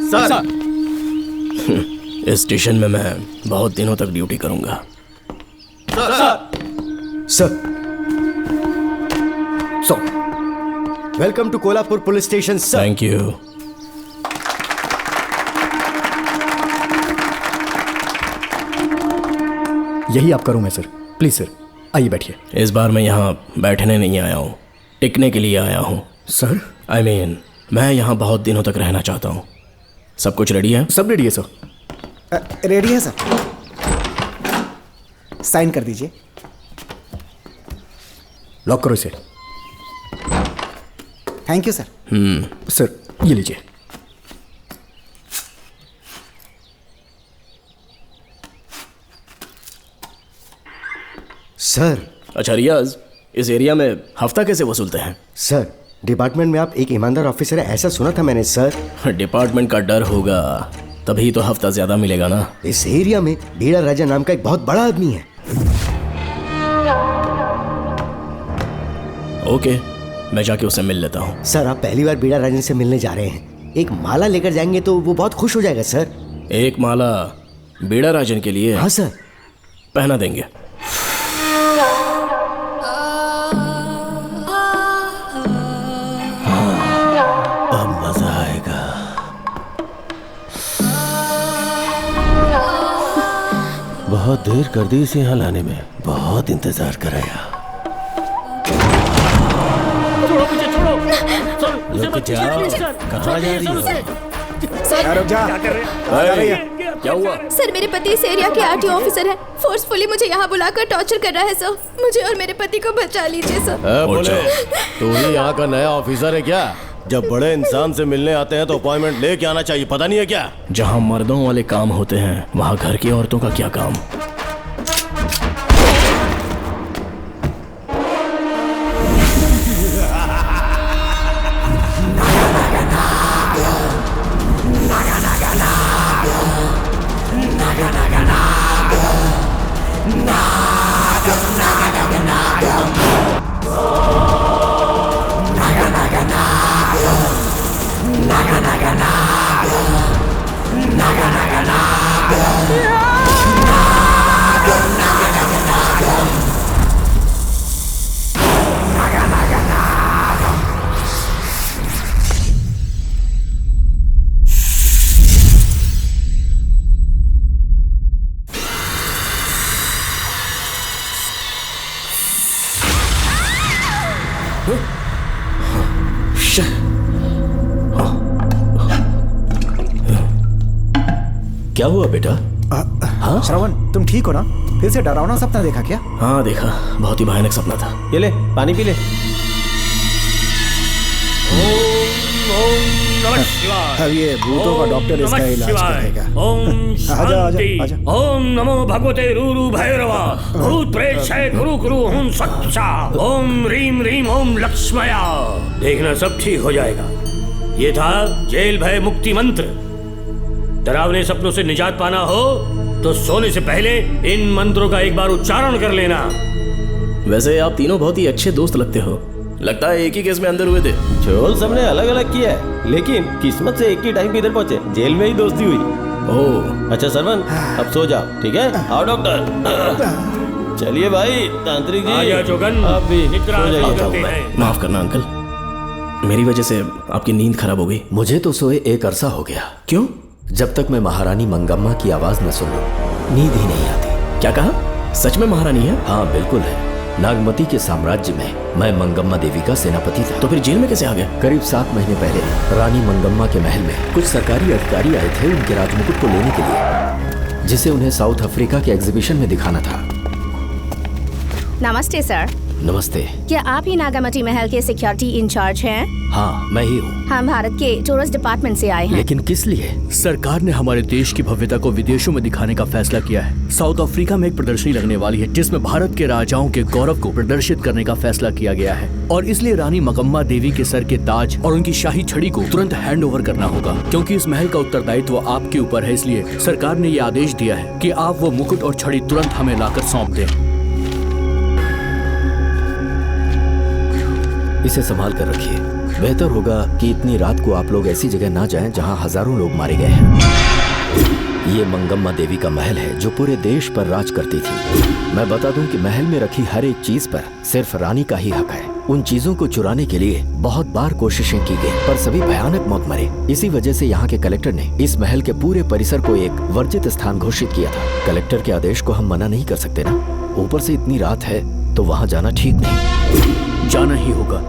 Sir. इस station में मैं बहुत दिनों तक ड्यूटी करूंगा। Sir welcome to Kolhapur police station sir. Thank you. यही आपका रूम है सर, प्लीज सर आइए बैठिए। इस बार मैं यहाँ बैठने नहीं आया हूँ, टिकने के लिए आया हूँ। सर I mean, मैं यहाँ बहुत दिनों तक रहना चाहता हूँ। सब कुछ रेडी है? सब रेडी है सर। रेडी है सर, साइन कर दीजिए। लॉक करो इसे। Thank you sir. सर ये लीजिए। सर। अच्छा रियाज, इस एरिया में हफ्ता कैसे वसूलते हैं? सर डिपार्टमेंट में आप एक ईमानदार ऑफिसर है ऐसा सुना था मैंने सर। डिपार्टमेंट का डर होगा तभी तो हफ्ता ज्यादा मिलेगा ना। इस एरिया में बीड़ा राजा नाम का एक बहुत बड़ा आदमी है। ओके, मैं जाके उससे मिल लेता हूँ। सर आप पहली बार बीड़ा राजन से मिलने जा रहे हैं, एक माला लेकर जाएंगे तो वो बहुत खुश हो जाएगा सर। एक माला बीड़ा राजन के लिए? हाँ सर। पहना देंगे। अब मजा आएगा। बहुत देर कर दी इसे यहाँ लाने में, बहुत इंतजार कराया। रुक जाओ, कहाँ जा रही हो? क्या हुआ? सर मेरे पति इस एरिया के आरटीओ ऑफिसर हैं। फोर्सफुली मुझे यहाँ बुलाकर टॉर्चर कर रहा है सर। मुझे और मेरे पति को बचा लीजिए सर। बोले तू ही यहाँ का नया ऑफिसर है क्या? जब बड़े इंसान से मिलने आते हैं तो अपॉइंटमेंट लेके आना चाहिए, पता नहीं है क्या? जहाँ मर्दों वाले काम होते हैं वहाँ घर की औरतों का क्या काम? क्या हुआ बेटा? हाँ श्रवण, तुम ठीक हो ना? फिर से डरावना सपना देखा क्या? हाँ देखा, बहुत ही भयानक सपना था। ये ले पानी पी ले। अब ये भूतों का डॉक्टर इसका इलाज करेगा। ओम शांति। आजा। ओम नमो भगवते रूरु भैरवा भूत प्रेत शय गुरु गुरु हुं सच्चा। ओम रीम रीम ओम लक्ष्मया। देखना सब ठीक हो जाएगा। ये था जेल भय मुक्ति मंत्र। डरावने सपनों से निजात पाना हो तो सोने से पहले इन मंत्रों का एक बार उच्चारण कर लेना। वैसे आप तीनों बहुत ही अच्छे दोस्त लगते हो। लगता है एक ही केस में अंदर हुए थे। झोल सबने अलग अलग किया है, लेकिन किस्मत से एक ही टाइम पे इधर पहुंचे, जेल में ही दोस्ती हुई। ओह अच्छा सरवन, अब सो जाओ, ठीक है? आओ डॉक्टर। चलिए भाई तांत्रिक जी, आजा जोगन, अब भी निद्रा सो जाइए। करते हैं। माफ करना अंकल, मेरी वजह से आपकी नींद खराब हो गई। मुझे तो सोए एक अरसा हो गया। क्यों? जब तक मैं महारानी मंगम्मा की आवाज न सुन लूं नींद ही नहीं आती। क्या कहा? सच में महारानी है? हाँ बिल्कुल है। नागमती के साम्राज्य में मैं मंगम्मा देवी का सेनापति था। तो फिर जेल में कैसे आ गए? करीब 7 महीने पहले रानी मंगम्मा के महल में कुछ सरकारी अधिकारी आए थे उनके राजमुकुट को लेने के लिए, जिसे उन्हें साउथ अफ्रीका के एग्जीबिशन में दिखाना था। नमस्ते सर। नमस्ते। क्या आप ही नागामती महल के सिक्योरिटी इंचार्ज हैं? हाँ मैं ही हूँ। हम भारत के टूरिस्ट डिपार्टमेंट से आए हैं। लेकिन किस लिए? सरकार ने हमारे देश की भव्यता को विदेशों में दिखाने का फैसला किया है। साउथ अफ्रीका में एक प्रदर्शनी लगने वाली है जिसमें भारत के राजाओं के गौरव को प्रदर्शित करने का फैसला किया गया है, और इसलिए रानी मंगम्मा देवी के सर के ताज और उनकी शाही छड़ी को तुरंत हैंड ओवर करना होगा। क्योंकि इस महल का उत्तरदायित्व आपके ऊपर है, इसलिए सरकार ने ये आदेश दिया है कि आप वो मुकुट और छड़ी तुरंत हमें लाकर सौंप दें। इसे संभाल कर रखिए। बेहतर होगा कि इतनी रात को आप लोग ऐसी जगह ना जाएं जहां हजारों लोग मारे गए हैं। ये मंगम्मा देवी का महल है जो पूरे देश पर राज करती थी। मैं बता दूं कि महल में रखी हर एक चीज पर सिर्फ रानी का ही हक है। उन चीजों को चुराने के लिए बहुत बार कोशिशें की गई, पर सभी भयानक मौत मरे। इसी वजह से यहाँ के कलेक्टर ने इस महल के पूरे परिसर को एक वर्जित स्थान घोषित किया था। कलेक्टर के आदेश को हम मना नहीं कर सकते ना। ऊपर से इतनी रात है तो वहाँ जाना ठीक नहीं। जाना ही होगा।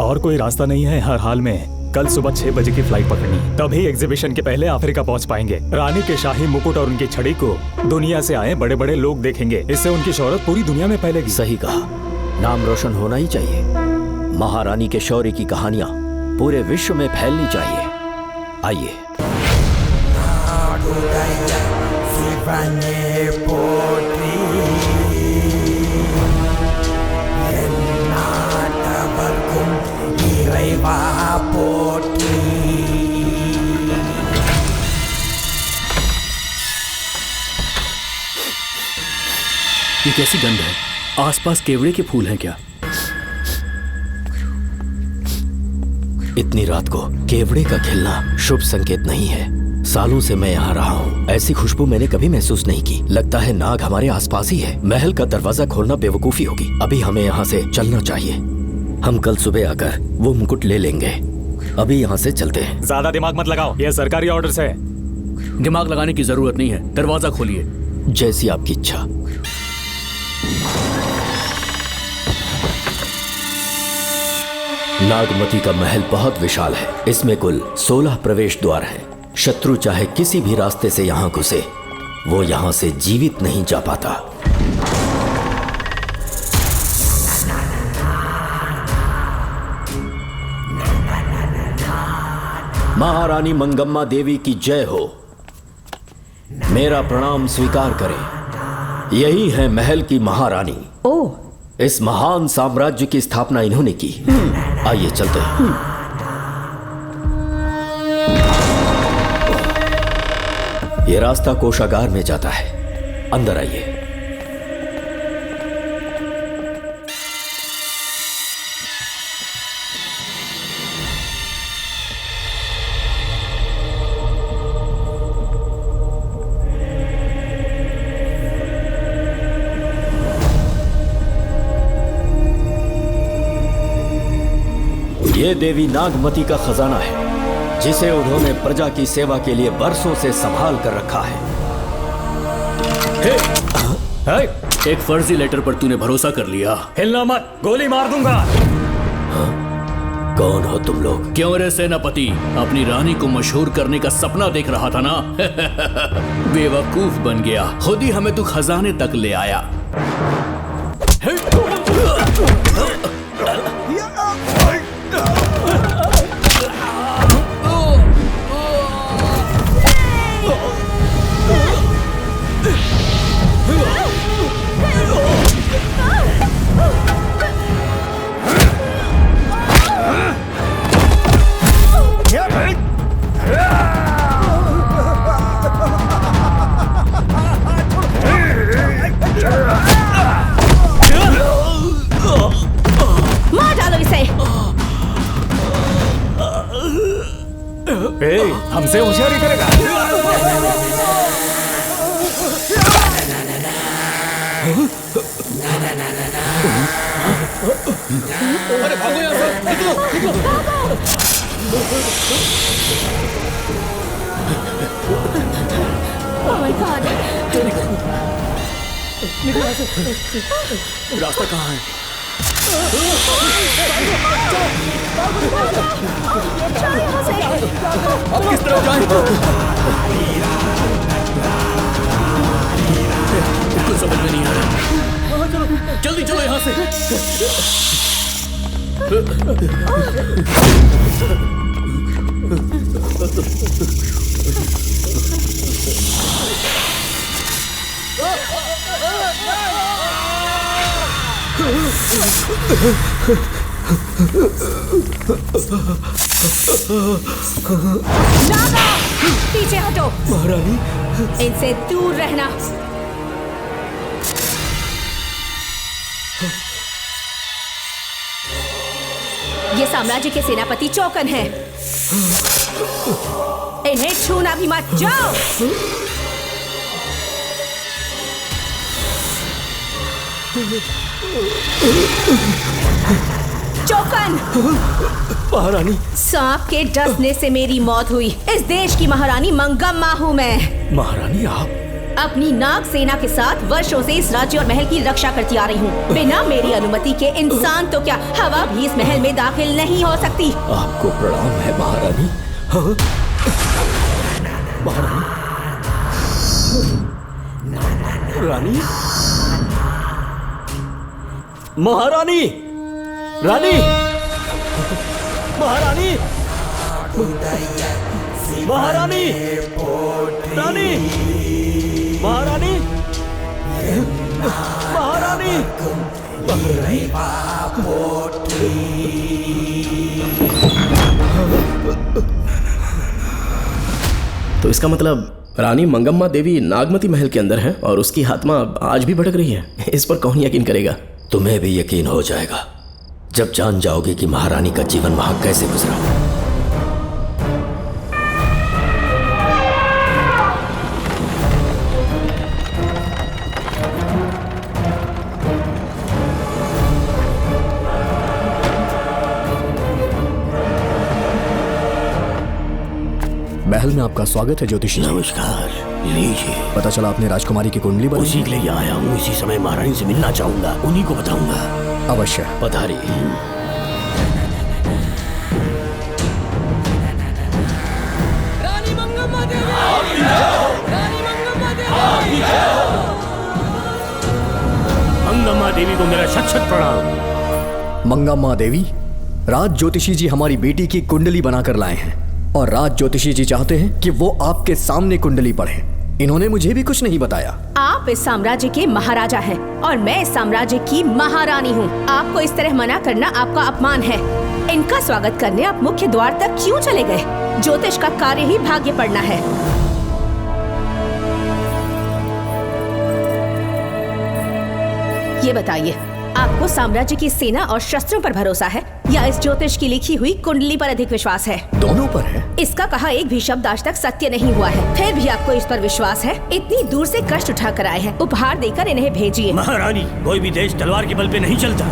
और कोई रास्ता नहीं है। हर हाल में कल सुबह 6 बजे की फ्लाइट पकड़नी, तभी एग्जीबिशन के पहले अफ्रीका पहुंच पाएंगे। रानी के शाही मुकुट और उनकी छड़ी को दुनिया से आए बड़े बड़े लोग देखेंगे। इससे उनकी शोहरत पूरी दुनिया में फैलेगी। सही कहा, नाम रोशन होना ही चाहिए। महारानी के शौर्य की कहानियां पूरे विश्व में फैलनी चाहिए। आइए। ये कैसी गंध है? आसपास केवड़े के फूल हैं क्या? इतनी रात को केवड़े का खिलना शुभ संकेत नहीं है। सालों से मैं यहाँ रहा हूँ, ऐसी खुशबू मैंने कभी महसूस नहीं की। लगता है नाग हमारे आसपास ही है। महल का दरवाजा खोलना बेवकूफी होगी। अभी हमें यहाँ से चलना चाहिए। हम कल सुबह आकर वो मुकुट ले लेंगे। अभी यहाँ से चलते हैं। ज्यादा दिमाग मत लगाओ, ये सरकारी ऑर्डर्स है। दिमाग लगाने की जरूरत नहीं है। दरवाजा खोलिए। जैसी आपकी इच्छा। नागमती का महल बहुत विशाल है। इसमें कुल 16 प्रवेश द्वार हैं। शत्रु चाहे किसी भी रास्ते से यहाँ घुसे, वो यहाँ से जीवित नहीं जा पाता। महारानी मंगम्मा देवी की जय हो। मेरा प्रणाम स्वीकार करें। यही है महल की महारानी। ओह, इस महान साम्राज्य की स्थापना इन्होंने की। आइए चलते हैं। ये रास्ता कोषागार में जाता है। अंदर आइए। ये देवी नागमती का खजाना है, जिसे उन्होंने प्रजा की सेवा के लिए बरसों से संभाल कर रखा है। एक फर्जी लेटर पर तूने भरोसा कर लिया। हिलना मत, गोली मार दूंगा। कौन हो तुम लोग? क्यों रे सेनापति, अपनी रानी को मशहूर करने का सपना देख रहा था ना? बेवकूफ बन गया। खुद ही हमें तू खजाने तक ले आया। हमसे होशियारी करेगा। अरे भागो यहाँ से, निकलो, निकलो। Oh my God! निकलो यहाँ से। रास्ता कहाँ है? अब किस तरफ जाएं? कुछ समझ में नहीं आ रहा। चलो, जल्दी चलो यहाँ से। नागा, पीछे हटो। महारानी, इनसे दूर रहना। ये साम्राज्य के सेनापति चौकन हैं। इन्हें छूना भी मत। जाओ। चौकन। महारानी। सांप के डसने से मेरी मौत हुई। इस देश की महारानी मंगम्मा हूँ मैं। महारानी आप? अपनी नाग सेना के साथ वर्षों से इस राज्य और महल की रक्षा करती आ रही हूँ। बिना मेरी अनुमति के इंसान तो क्या, हवा भी इस महल में दाखिल नहीं हो सकती। आपको प्रणाम है महारानी। महारानी। रानी। महारानी। रानी। महारानी। महारानी। रानी। महारानी। महारानी। तो इसका मतलब रानी मंगम्मा देवी नागमती महल के अंदर है और उसकी आत्मा आज भी भटक रही है। इस पर कौन यकीन करेगा? तुम्हें भी यकीन हो जाएगा जब जान जाओगे कि महारानी का जीवन वहां कैसे गुजरा। महल में आपका स्वागत है ज्योतिषी। नमस्कार, लीजिए। पता चला आपने राजकुमारी की कुंडली बनाई। उसी के लिए आया हूँ। इसी समय महारानी से मिलना चाहूंगा, उन्हीं को बताऊंगा। अवश्य। पधारी। रानी मंगम्मा देवी। रानी मंगम्मा देवी। मंगम्मा देवी को मेरा शत शत प्रणाम। मंगम्मा देवी, राज ज्योतिषी जी हमारी बेटी की कुंडली बनाकर लाए हैं और राज ज्योतिषी जी चाहते हैं कि वो आपके सामने कुंडली पढ़ें। इन्होंने मुझे भी कुछ नहीं बताया। आप इस साम्राज्य के महाराजा हैं और मैं इस साम्राज्य की महारानी हूँ। आपको इस तरह मना करना आपका अपमान है। इनका स्वागत करने आप मुख्य द्वार तक क्यों चले गए? ज्योतिष का कार्य ही भाग्य पढ़ना है। ये बताइए, आपको साम्राज्य की सेना और शस्त्रों पर भरोसा है या इस ज्योतिष की लिखी हुई कुंडली पर अधिक विश्वास है? दोनों पर है। इसका कहा एक भी शब्द आज तक सत्य नहीं हुआ है, फिर भी आपको इस पर विश्वास है? इतनी दूर से कष्ट उठा कर आए हैं, उपहार देकर इन्हें भेजिए। महारानी, कोई भी देश तलवार के बल पे नहीं चलता,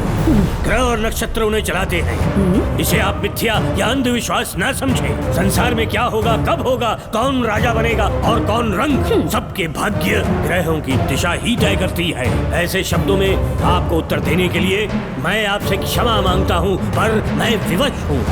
ग्रह और नक्षत्र उन्हें चलाते हैं। इसे आप मिथ्या या अंधविश्वास न समझें। संसार में क्या होगा, कब होगा, कौन राजा बनेगा और कौन रंग, सबके भाग्य ग्रहों की दिशा ही तय करती है। ऐसे शब्दों में आपको उत्तर देने के लिए मैं आपसे क्षमा मांगता हूँ, पर मैं विवश हूँ।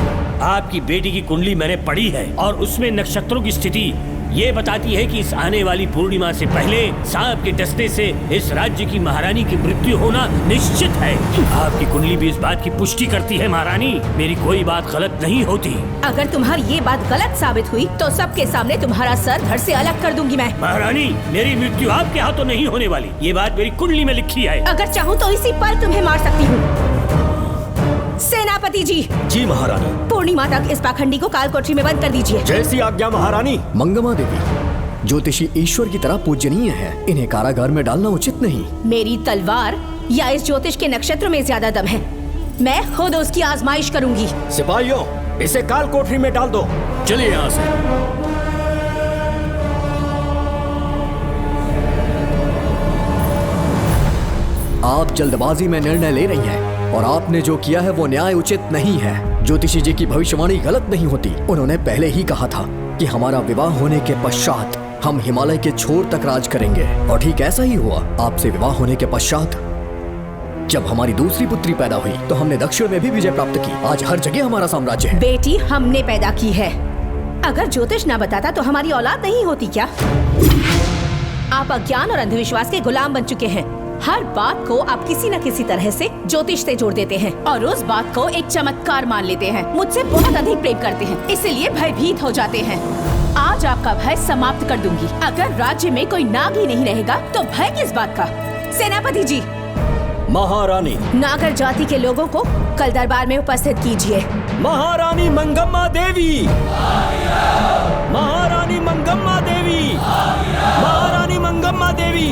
आपकी बेटी की कुंडली मैंने पढ़ी है और उसमें नक्षत्रों की स्थिति ये बताती है कि इस आने वाली पूर्णिमा से पहले सांप के डसने से इस राज्य की महारानी की मृत्यु होना निश्चित है। आपकी कुंडली भी इस बात की पुष्टि करती है। महारानी, मेरी कोई बात गलत नहीं होती। अगर तुम्हारी ये बात गलत साबित हुई तो सबके सामने तुम्हारा सर धड़ से अलग कर दूंगी मैं। महारानी, मेरी मृत्यु आपके हाथों नहीं होने वाली, ये बात मेरी कुंडली में लिखी है। अगर चाहूँ तो इसी पल तुम्हें मार सकती हूँ। सेनापति जी। जी महारानी। पूर्णिमा तक इस पाखंडी को कालकोठरी में बंद कर दीजिए। जैसी आज्ञा महारानी। मंगम्मा देवी, ज्योतिषी ईश्वर की तरह पूजनीय है, इन्हें कारागार में डालना उचित नहीं। मेरी तलवार या इस ज्योतिष के नक्षत्रों में ज्यादा दम है, मैं खुद उसकी आजमाइश करूंगी। सिपाहियों, इसे कालकोठरी में डाल दो। चलिए यहाँ से। आप जल्दबाजी में निर्णय ले रही हैं और आपने जो किया है वो न्याय उचित नहीं है। ज्योतिषी जी की भविष्यवाणी गलत नहीं होती। उन्होंने पहले ही कहा था कि हमारा विवाह होने के पश्चात हम हिमालय के छोर तक राज करेंगे और ठीक ऐसा ही हुआ। आपसे विवाह होने के पश्चात जब हमारी दूसरी पुत्री पैदा हुई तो हमने दक्षिण में भी विजय प्राप्त की। आज हर जगह हमारा साम्राज्य है। बेटी हमने पैदा की है। अगर ज्योतिष ना बताता तो हमारी औलाद नहीं होती क्या? आप अज्ञान और अंधविश्वास के गुलाम बन चुके हैं। हर बात को आप किसी न किसी तरह से ज्योतिष से जोड़ देते हैं और उस बात को एक चमत्कार मान लेते हैं। मुझसे बहुत अधिक प्रेम करते हैं, इसीलिए भयभीत हो जाते हैं। आज आपका भय समाप्त कर दूंगी। अगर राज्य में कोई नाग ही नहीं रहेगा तो भय किस बात का? सेनापति जी। महारानी। नागर जाति के लोगों को कल दरबार में उपस्थित कीजिए। महारानी मंगम्मा देवी। महारानी मंगम्मा देवी। महारानी मंगम्मा देवी।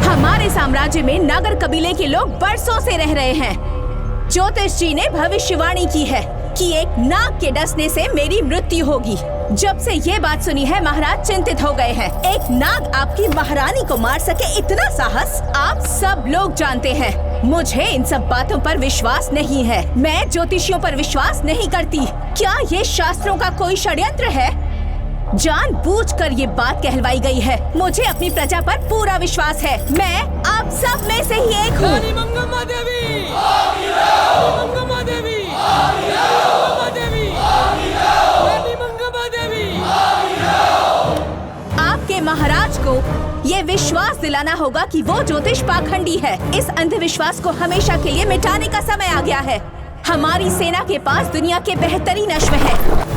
हमारे साम्राज्य में नागर कबीले के लोग बरसों से रह रहे हैं। ज्योतिष जी ने भविष्यवाणी की है कि एक नाग के डसने से मेरी मृत्यु होगी। जब से ये बात सुनी है महाराज चिंतित हो गए हैं। एक नाग आपकी महारानी को मार सके इतना साहस आप सब लोग जानते हैं। मुझे इन सब बातों पर विश्वास नहीं है। मैं ज्योतिषियों पर विश्वास नहीं करती। क्या ये शास्त्रों का कोई षड्यंत्र है? जानबूझकर ये बात कहलवाई गई है। मुझे अपनी प्रजा पर पूरा विश्वास है। मैं आप सब में से ही एक हूँ। रानी मंगम्मा देवी, रानी मंगम्मा देवी, रानी मंगम्मा देवी। आपके महाराज को ये विश्वास दिलाना होगा कि वो ज्योतिष पाखंडी है। इस अंधविश्वास को हमेशा के लिए मिटाने का समय आ गया है। हमारी सेना के पास दुनिया के बेहतरीन अश्व है,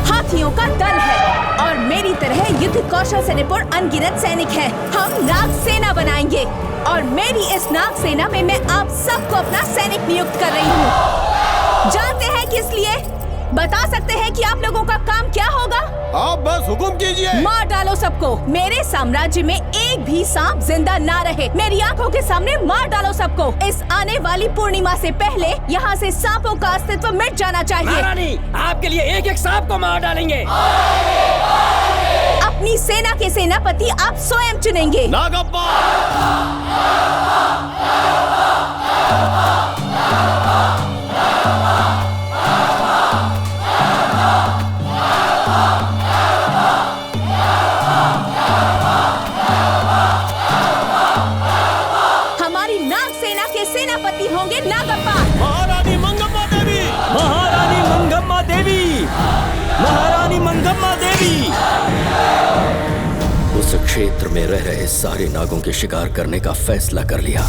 हाथियों का दल है और मेरी तरह युद्ध कौशल से निपुण अनगिनत सैनिक हैं। हम नाग सेना बनाएंगे और मेरी इस नाग सेना में मैं आप सबको अपना सैनिक नियुक्त कर रही हूँ। जानते हैं किस लिए? बता सकते हैं कि आप लोगों का काम क्या होगा? आप बस हुक्म कीजिए। मार डालो सबको। मेरे साम्राज्य में एक भी सांप जिंदा ना रहे। मेरी आंखों के सामने मार डालो सबको। इस आने वाली पूर्णिमा से पहले यहाँ से सांपों का अस्तित्व मिट जाना चाहिए। महारानी, आपके लिए एक एक सांप को मार डालेंगे। अपनी सेना के सेनापति आप स्वयं चुनेंगे। नागप्पा। सेनापति होंगे नागप्पा। महारानी मंगम्मा देवी, महारानी मंगम्मा देवी, महारानी मंगम्मा देवी। उस क्षेत्र में रह रहे सारे नागों के शिकार करने का फैसला कर लिया।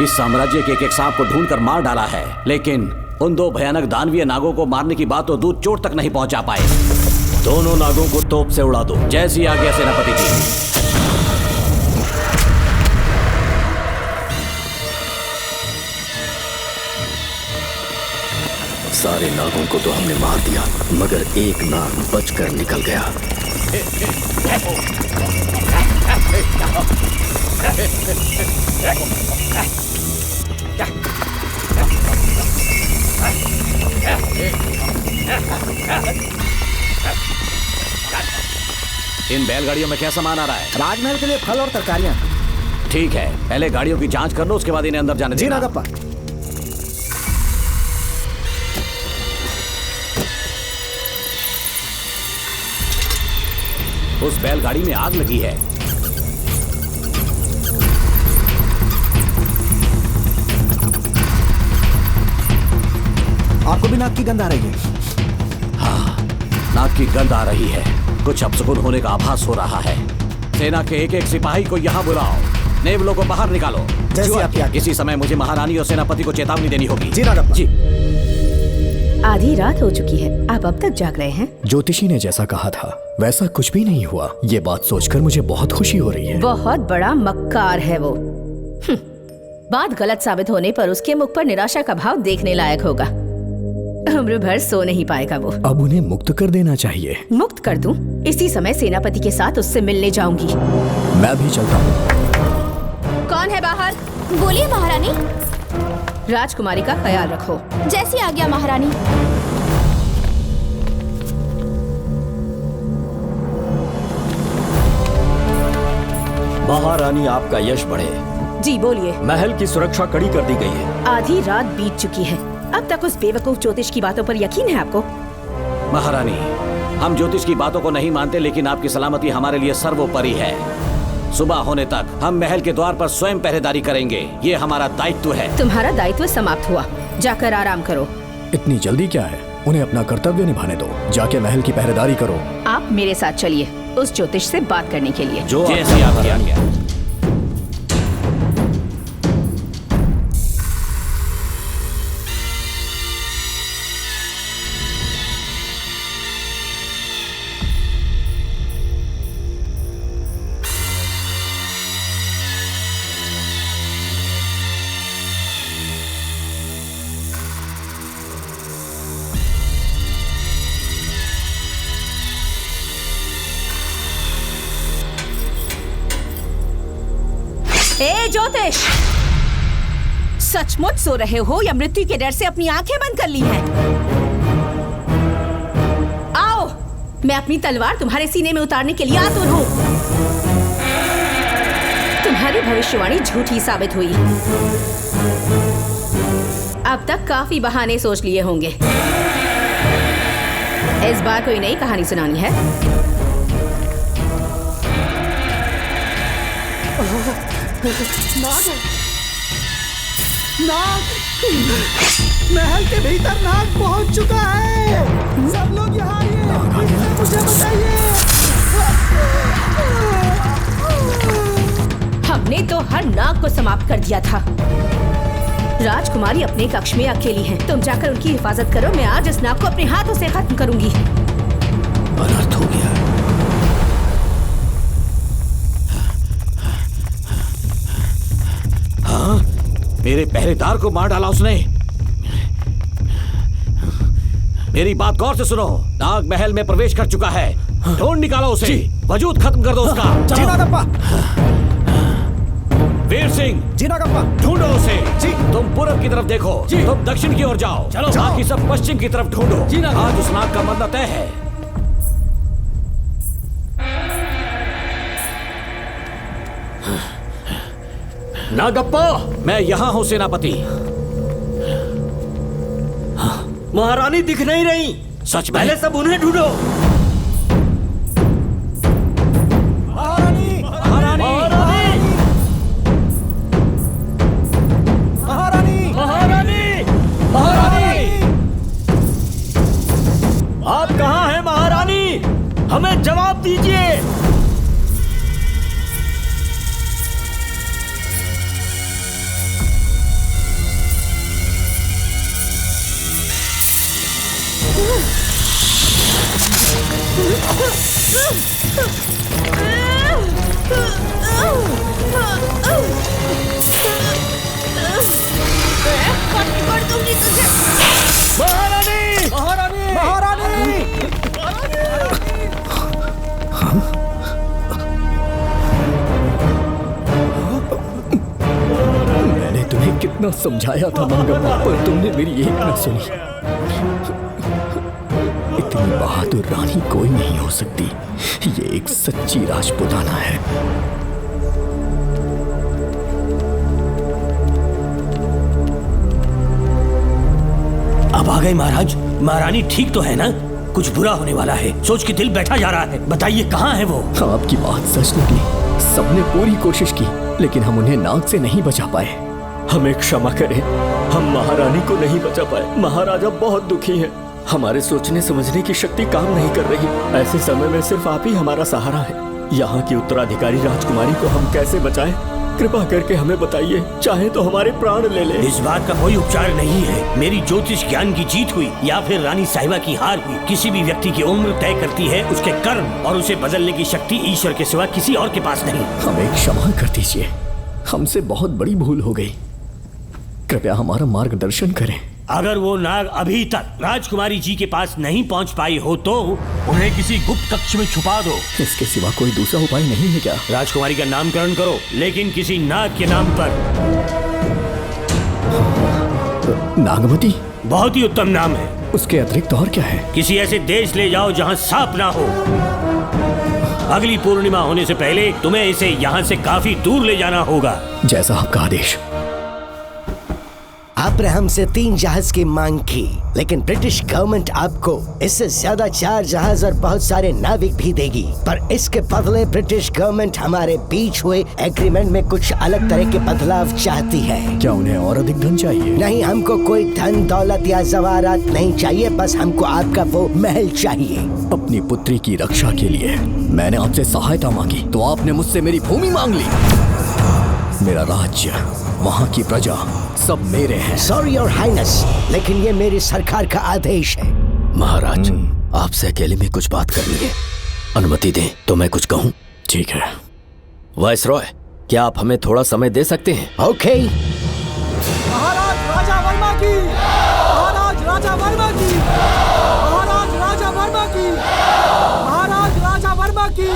इस साम्राज्य के एक सांप को ढूंढकर मार डाला है, लेकिन उन दो भयानक दानवीय नागों को मारने की बात तो दूध चोट तक नहीं पहुंचा पाए। दोनों नागों को तोप से उड़ा दो। जैसी आज्ञा सेनापति जी। सारे नागों को तो हमने मार दिया, मगर एक नाग बचकर निकल गया। इन बैलगाड़ियों में क्या सामान आ रहा है? राजमहल के लिए फल और तरकारियां। ठीक है, पहले गाड़ियों की जांच कर लो, उसके बाद इन्हें अंदर जाने देना। जी नागप्पा। उस बैलगाड़ी में आग लगी है। आपको भी नाक की गंध आ रही है? हाँ, नाक की गंध आ रही है। कुछ अपशकुन होने का आभास हो रहा है। सेना के एक एक सिपाही को यहाँ बुलाओ, नेवलों को बाहर निकालो। जैसी आपकी आज्ञा। इसी समय मुझे महारानी और सेनापति को चेतावनी देनी होगी। जी नागप्पा। जी। आधी रात हो चुकी है, आप अब तक जाग रहे हैं? ज्योतिषी ने जैसा कहा था वैसा कुछ भी नहीं हुआ। ये बात सोचकर मुझे बहुत खुशी हो रही है। बहुत बड़ा मक्कार है वो। बात गलत साबित होने पर उसके मुख पर निराशा का भाव देखने लायक होगा। उम्र भर सो नहीं पाएगा वो। अब उन्हें मुक्त कर देना चाहिए। मुक्त कर दूं? इसी समय सेनापति के साथ उससे मिलने जाऊंगी। मैं भी चलता हूँ। कौन है बाहर? बोलिए महारानी। राजकुमारी का ख्याल रखो। जैसी आज्ञा महारानी। महारानी, आपका यश बढ़े। जी बोलिए। महल की सुरक्षा कड़ी कर दी गई है। आधी रात बीत चुकी है, अब तक उस बेवकूफ ज्योतिष की बातों पर यकीन है आपको? महारानी, हम ज्योतिष की बातों को नहीं मानते, लेकिन आपकी सलामती हमारे लिए सर्वोपरि है। सुबह होने तक हम महल के द्वार पर स्वयं पहरेदारी करेंगे। ये हमारा दायित्व है। तुम्हारा दायित्व समाप्त हुआ, जाकर आराम करो। इतनी जल्दी क्या है? उन्हें अपना कर्तव्य निभाने दो। जाके महल की पहरेदारी करो। आप मेरे साथ चलिए उस ज्योतिष से बात करने के लिए। जो जैसी आपकी आज्ञा। ए ज्योतिष, सचमुच सो रहे हो या मृत्यु के डर से अपनी आंखें बंद कर ली हैं? आओ, मैं अपनी तलवार तुम्हारे सीने में उतारने के लिए आतुर हूं। तुम्हारी भविष्यवाणी झूठी साबित हुई। अब तक काफी बहाने सोच लिए होंगे। इस बार कोई नई कहानी सुनानी है? नाग है। नाग! महल के भीतर नाग पहुंच चुका है। सब लोग यहाँ आइए, मुझे बताइए। हमने तो हर नाग को समाप्त कर दिया था। राजकुमारी अपने कक्ष में अकेली है, तुम जाकर उनकी हिफाजत करो। मैं आज इस नाग को अपने हाथों से खत्म करूंगी। अनर्थ हो गया। हाँ, मेरे पहरेदार को मार डाला उसने। मेरी बात गौर से सुनो। नाग महल में प्रवेश कर चुका है। ढूंढ निकालो उसे। वजूद खत्म कर दो उसका। जी नागप्पा। वीर सिंह। जी नागप्पा। ढूंढो उसे। जी। तुम पूरब की तरफ देखो। जी। तुम दक्षिण की ओर जाओ। चलो। बाकी सब पश्चिम की तरफ ढूंढो। जी नागप्पा। आज उस नाग का मरना तय है। नागप्पा, मैं यहाँ हूँ सेनापति। महारानी दिख नहीं रही। सच में? पहले सब उन्हें ढूंढो। महारानी! महारानी! महारानी! महारानी! महारानी! आप कहाँ हैं महारानी? हमें जवाब दीजिए। महारानी! महारानी! महारानी! मैंने तुम्हें कितना समझाया था मंगम्मा, पर तुमने मेरी एक न सुनी। इतनी बहादुर रानी कोई नहीं हो सकती। ये एक सच्ची राजपुताना है। अब आ गए महाराज। महारानी ठीक तो है ना? कुछ बुरा होने वाला है, सोच के दिल बैठा जा रहा है। बताइए कहाँ है वो? आपकी बात सच निकली। सबने पूरी कोशिश की, लेकिन हम उन्हें नाग से नहीं बचा पाए। हमें क्षमा करें, हम महारानी को नहीं बचा पाए। महाराजा बहुत दुखी हैं। हमारे सोचने समझने की शक्ति काम नहीं कर रही। ऐसे समय में सिर्फ आप ही हमारा सहारा है। यहाँ की उत्तराधिकारी राजकुमारी को हम कैसे बचाएं? कृपा करके हमें बताइए, चाहे तो हमारे प्राण ले ले। इस बात का कोई उपचार नहीं है। मेरी ज्योतिष ज्ञान की जीत हुई या फिर रानी साहिबा की हार हुई। किसी भी व्यक्ति की उम्र तय करती है उसके कर्म, और उसे बदलने की शक्ति ईश्वर के सिवा किसी और के पास नहीं। हमें क्षमा कर दीजिए, हमसे बहुत बड़ी भूल हो गई। कृपया हमारा मार्गदर्शन करें। अगर वो नाग अभी तक राजकुमारी जी के पास नहीं पहुंच पाई हो तो उन्हें किसी गुप्त कक्ष में छुपा दो। इसके सिवा कोई दूसरा उपाय नहीं है क्या? राजकुमारी का नामकरण करो, लेकिन किसी नाग के नाम पर। नागमती बहुत ही उत्तम नाम है। उसके अतिरिक्त और क्या है? किसी ऐसे देश ले जाओ जहाँ सांप ना हो। अगली पूर्णिमा होने से पहले तुम्हें इसे यहाँ से काफी दूर ले जाना होगा। जैसा आपका आदेश। आपने हमसे 3 जहाज की मांग की, लेकिन ब्रिटिश गवर्नमेंट आपको इससे ज्यादा 4 जहाज और बहुत सारे नाविक भी देगी। पर इसके बदले ब्रिटिश गवर्नमेंट हमारे बीच हुए एग्रीमेंट में कुछ अलग तरह के बदलाव चाहती है। क्या उन्हें और अधिक धन चाहिए? नहीं, हमको कोई धन दौलत या जवाहरात नहीं चाहिए, बस हमको आपका वो महल चाहिए। अपनी पुत्री की रक्षा के लिए मैंने आपसे सहायता मांगी तो आपने मुझसे मेरी भूमि मांग ली। मेरा राज्य, वहाँ की प्रजा सब मेरे हैं। सॉरी योर हाइनेस, लेकिन ये मेरी सरकार का आदेश है। महाराज, आपसे अकेले में कुछ बात करनी है। अनुमति दें तो मैं कुछ कहूँ? ठीक है। वाइसरॉय, क्या आप हमें थोड़ा समय दे सकते हैं? ओके। महाराज राजा वर्मा की, महाराज राजा वर्मा की, महाराज राजा वर्मा की, महाराज राजा वर्मा की।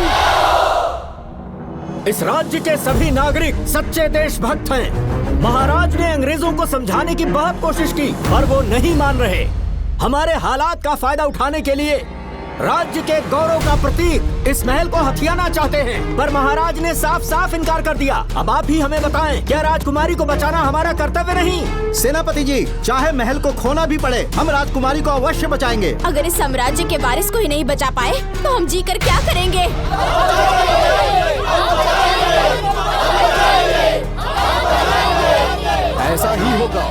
इस राज्य के सभी नागरिक सच्चे देशभक्त हैं। महाराज ने अंग्रेजों को समझाने की बहुत कोशिश की पर वो नहीं मान रहे। हमारे हालात का फायदा उठाने के लिए राज्य के गौरव का प्रतीक इस महल को हथियाना चाहते हैं, पर महाराज ने साफ साफ इनकार कर दिया। अब आप ही हमें बताएं, क्या राजकुमारी को बचाना हमारा कर्तव्य नहीं? सेनापति जी, चाहे महल को खोना भी पड़े, हम राजकुमारी को अवश्य बचाएंगे। अगर इस साम्राज्य के वारिस को ही नहीं बचा पाए तो हम जीकर क्या करेंगे? ऐसा ही होगा।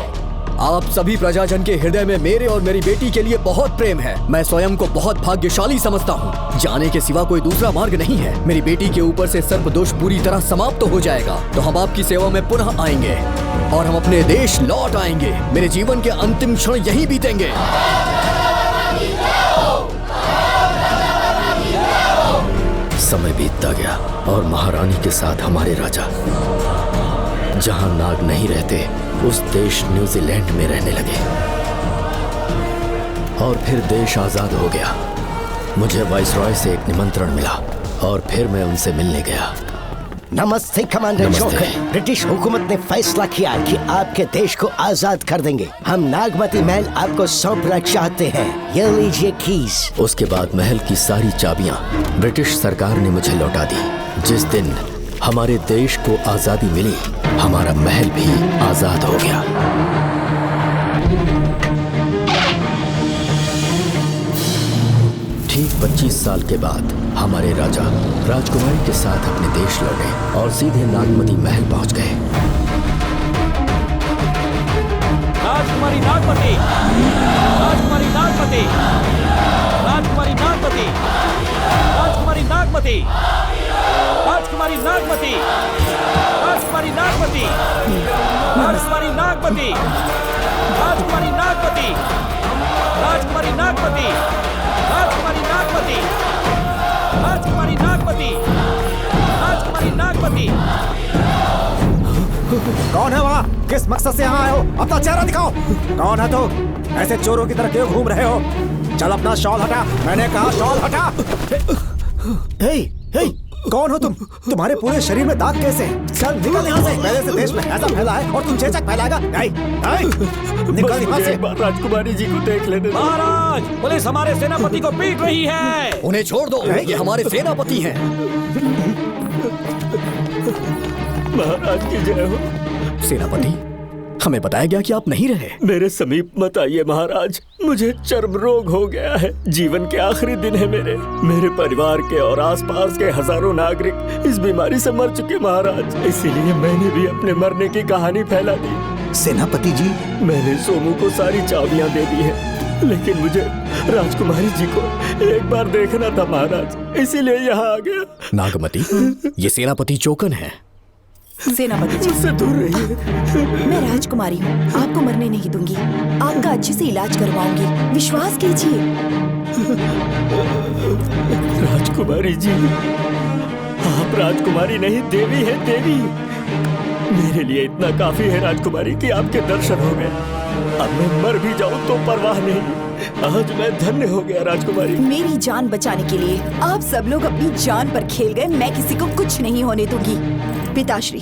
आप सभी प्रजाजन के हृदय में मेरे और मेरी बेटी के लिए बहुत प्रेम है। मैं स्वयं को बहुत भाग्यशाली समझता हूँ। जाने के सिवा कोई दूसरा मार्ग नहीं है। मेरी बेटी के ऊपर से सर्प दोष पूरी तरह समाप्त हो जाएगा तो हम आपकी सेवा में पुनः आएंगे और हम अपने देश लौट आएंगे। मेरे जीवन के अंतिम क्षण यहीं बीतेंगे। समय बीतता गया और महारानी के साथ हमारे राजा जहां नाग नहीं रहते उस देश न्यूजीलैंड में रहने लगे और फिर देश आजाद हो गया। मुझे वाइसरॉय से एक निमंत्रण मिला और फिर मैं उनसे मिलने गया। नमस्ते कमांडर जोकर। ब्रिटिश हुकूमत ने फैसला किया कि आपके देश को आजाद कर देंगे। हम नागमती महल आपको सौंपना चाहते हैं। ये लीजिए कीज। उसके बाद महल की सारी चाबियां ब्रिटिश सरकार ने मुझे लौटा दी। जिस दिन हमारे देश को आजादी मिली, हमारा महल भी आजाद हो गया। ठीक 25 साल के बाद हमारे राजा राजकुमारी के साथ अपने देश लौटे और सीधे नागमती महल पहुंच गए। राजकुमारी नागमती, राजकुमारी नागमती, राजकुमारी नागमती, राजकुमारी नागमती, राजकुमारी नागमती, राजकुमारी नागमती, राजकुमारी नागमती, राजकुमारी नागमती, राजकुमारी नागमती, राजकुमारी नागमती, राजकुमारी नागमती, राजकुमारी नागमती। कौन है वहाँ? किस मकसद से यहाँ आए हो? अपना चेहरा दिखाओ। कौन है तो? ऐसे चोरों की तरह क्यों घूम रहे हो? चल अपना शॉल हटा। मैंने कहा शॉल हटा। हे, हे, कौन हो तुम? तुम्हारे पूरे शरीर में दाग कैसे? चल निकल यहाँ से। पहले से देश में ऐसा फैला है और तुम चेचक फैलाएगा? नहीं, निकल यहाँ से। राजकुमारी जी को देख लेने दो। महाराज, पुलिस हमारे सेनापति को पीट रही है। उन्हें छोड़ दो, ये हमारे सेनापति हैं। महाराज की जय हो। सेनापति, हमें बताया गया कि आप नहीं रहे। मेरे समीप मत आइए महाराज, मुझे चर्म रोग हो गया है। जीवन के आखिरी दिन है मेरे परिवार के और आसपास के हजारों नागरिक इस बीमारी से मर चुके महाराज। इसीलिए मैंने भी अपने मरने की कहानी फैला दी। सेनापति जी, मैंने सोमू को सारी चाबियां दे दी है, लेकिन मुझे राजकुमारी जी को एक बार देखना था महाराज, इसीलिए यहाँ आ गया। नागमती, ये सेनापति चोकन है। सेनापति जी, मुझसे दूर रहिए। मैं राजकुमारी हूँ, आपको मरने नहीं दूंगी। आपका अच्छे से इलाज करवाऊंगी, विश्वास कीजिए। राजकुमारी जी, आप राजकुमारी नहीं देवी है, देवी। मेरे लिए इतना काफी है राजकुमारी कि आपके दर्शन हो गए। अब मैं मर भी जाऊं तो परवाह नहीं। आज मैं धन्य हो गया राजकुमारी। मेरी जान बचाने के लिए आप सब लोग अपनी जान पर खेल गए। मैं किसी को कुछ नहीं होने दूंगी। पिताश्री,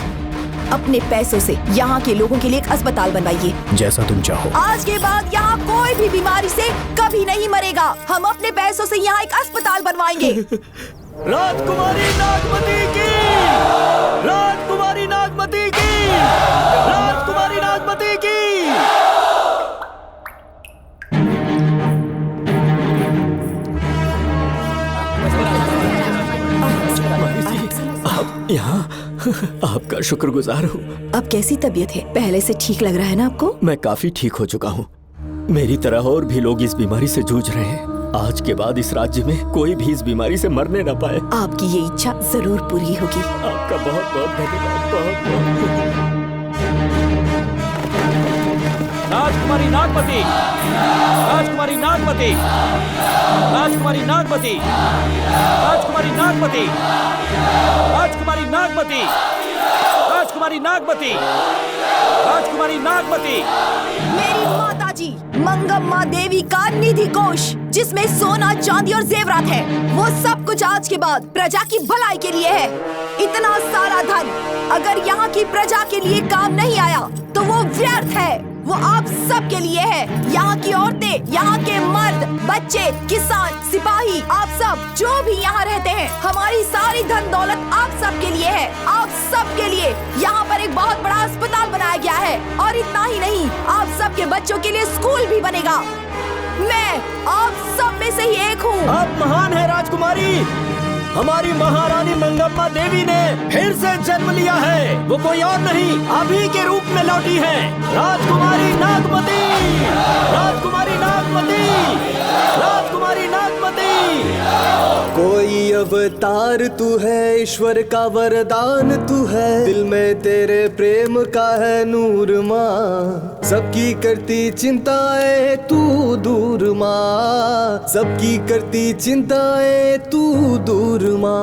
अपने पैसों से यहाँ के लोगों के लिए एक अस्पताल बनवाइए। जैसा तुम चाहो। आज के बाद यहाँ कोई भी बीमारी से कभी नहीं मरेगा। हम अपने पैसों से यहाँ एक अस्पताल बनवाएंगे। राजकुमारी नागमती की, राजकुमारी नागमती की, राजकुमारी नागमती की। आप यहाँ, आपका शुक्रगुजार हूँ। अब कैसी तबीयत है? पहले से ठीक लग रहा है ना आपको? मैं काफी ठीक हो चुका हूँ। मेरी तरह और भी लोग इस बीमारी से जूझ रहे हैं। आज के बाद इस राज्य में कोई भी इस बीमारी से मरने न पाए। आपकी ये इच्छा जरूर पूरी होगी। आपका बहुत बहुत धन्यवाद, बहुत बहुत। राजकुमारी नागमती, राजकुमारी नागमती, राजकुमारी नागमती, राजकुमारी नागमती, राजकुमारी नागमती, राजकुमारी नागमती, राजकुमारी नागमती। मेरी माताजी मंगम्मा देवी का निधि कोष, जिसमें सोना, चांदी और जेवरात है, वो सब कुछ आज के बाद प्रजा की भलाई के लिए है। इतना सारा धन अगर यहाँ की प्रजा के लिए काम नहीं आया तो वो व्यर्थ है। वो आप सब के लिए है। यहाँ की औरतें, यहाँ के मर्द, बच्चे, किसान, सिपाही, आप सब जो भी यहाँ रहते हैं, हमारी सारी धन दौलत आप सब के लिए है। आप सब के लिए यहाँ पर एक बहुत बड़ा अस्पताल बनाया गया है। और इतना ही नहीं, आप सब के बच्चों के लिए स्कूल भी बनेगा। मैं आप सब में से ही एक हूँ। आप महान है राजकुमारी। हमारी महारानी मंगम्मा देवी ने फिर से जन्म लिया है। वो कोई और नहीं, आप ही के रूप में लौटी है। राजकुमारी नागमती, राजकुमारी नागमती, राजकुमारी नागमती। कोई अवतार तू है, ईश्वर का वरदान तू है। दिल में तेरे प्रेम का है नूर माँ। सबकी करती चिंताएं तू दूर माँ। सबकी करती चिंताएं तू दूर माँ।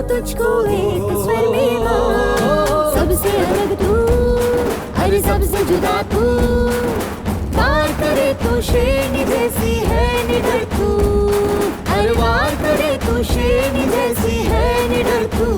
तुझको एक स्वर में माँ। सबसे अलग तू, हर सबसे जुदा तू। वार करे तो शेरनी जैसी है निडर तू। हर वार करे तो शेरनी जैसी है निडर तू।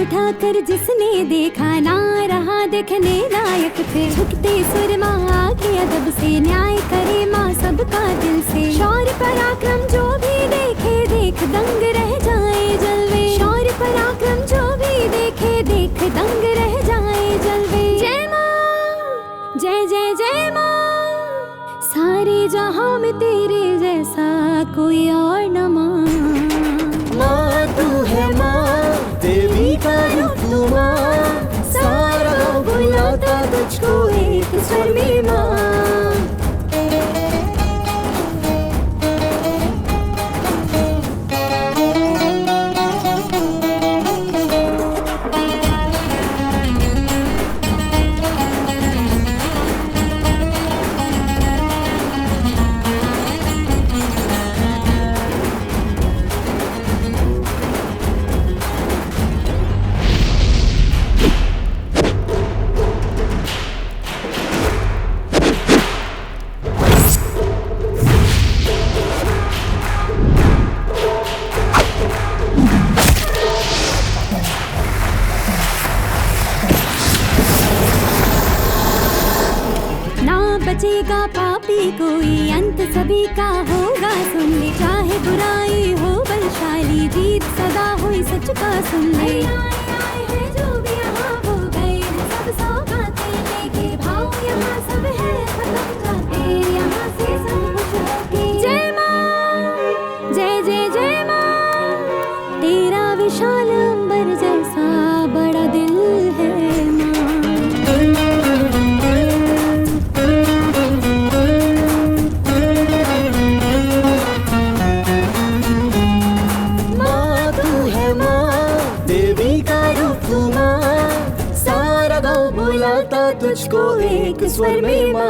उठाकर जिसने देखा ना रहा देखने लायक थे। झुकते सुर माँ आगे अदब से न्याय करे माँ सबका दिल से। शौर्य पराक्रम जो भी देखे देख दंग रह जाए जलवे। शौर्य पराक्रम जो भी देखे देख दंग रह जाए जलवे। जय माँ, जय जय जय माँ। सारे जहां में तेरे जैसा कोई और न माँ। माँ तू है माँ, देवी का रूप तू माँ। सारा बुलाता तुझको तुझको एक स्वर में माँ। बचेगा पापी कोई, अंत सभी का होगा सुन ले। चाहे बुराई हो बलशाली, जीत सदा हुई सच का सुन ले। आए हैं जो भी यहाँ हो गए हैं सब सौगातें लेके, भाव यहाँ सब है खत्म जाते, यहाँ से सब कुछ होके। जय माँ जय जय जय माँ, तेरा विशाल अंबर जैसा बड़ा दिल है तुझको एक स्वर में माँ।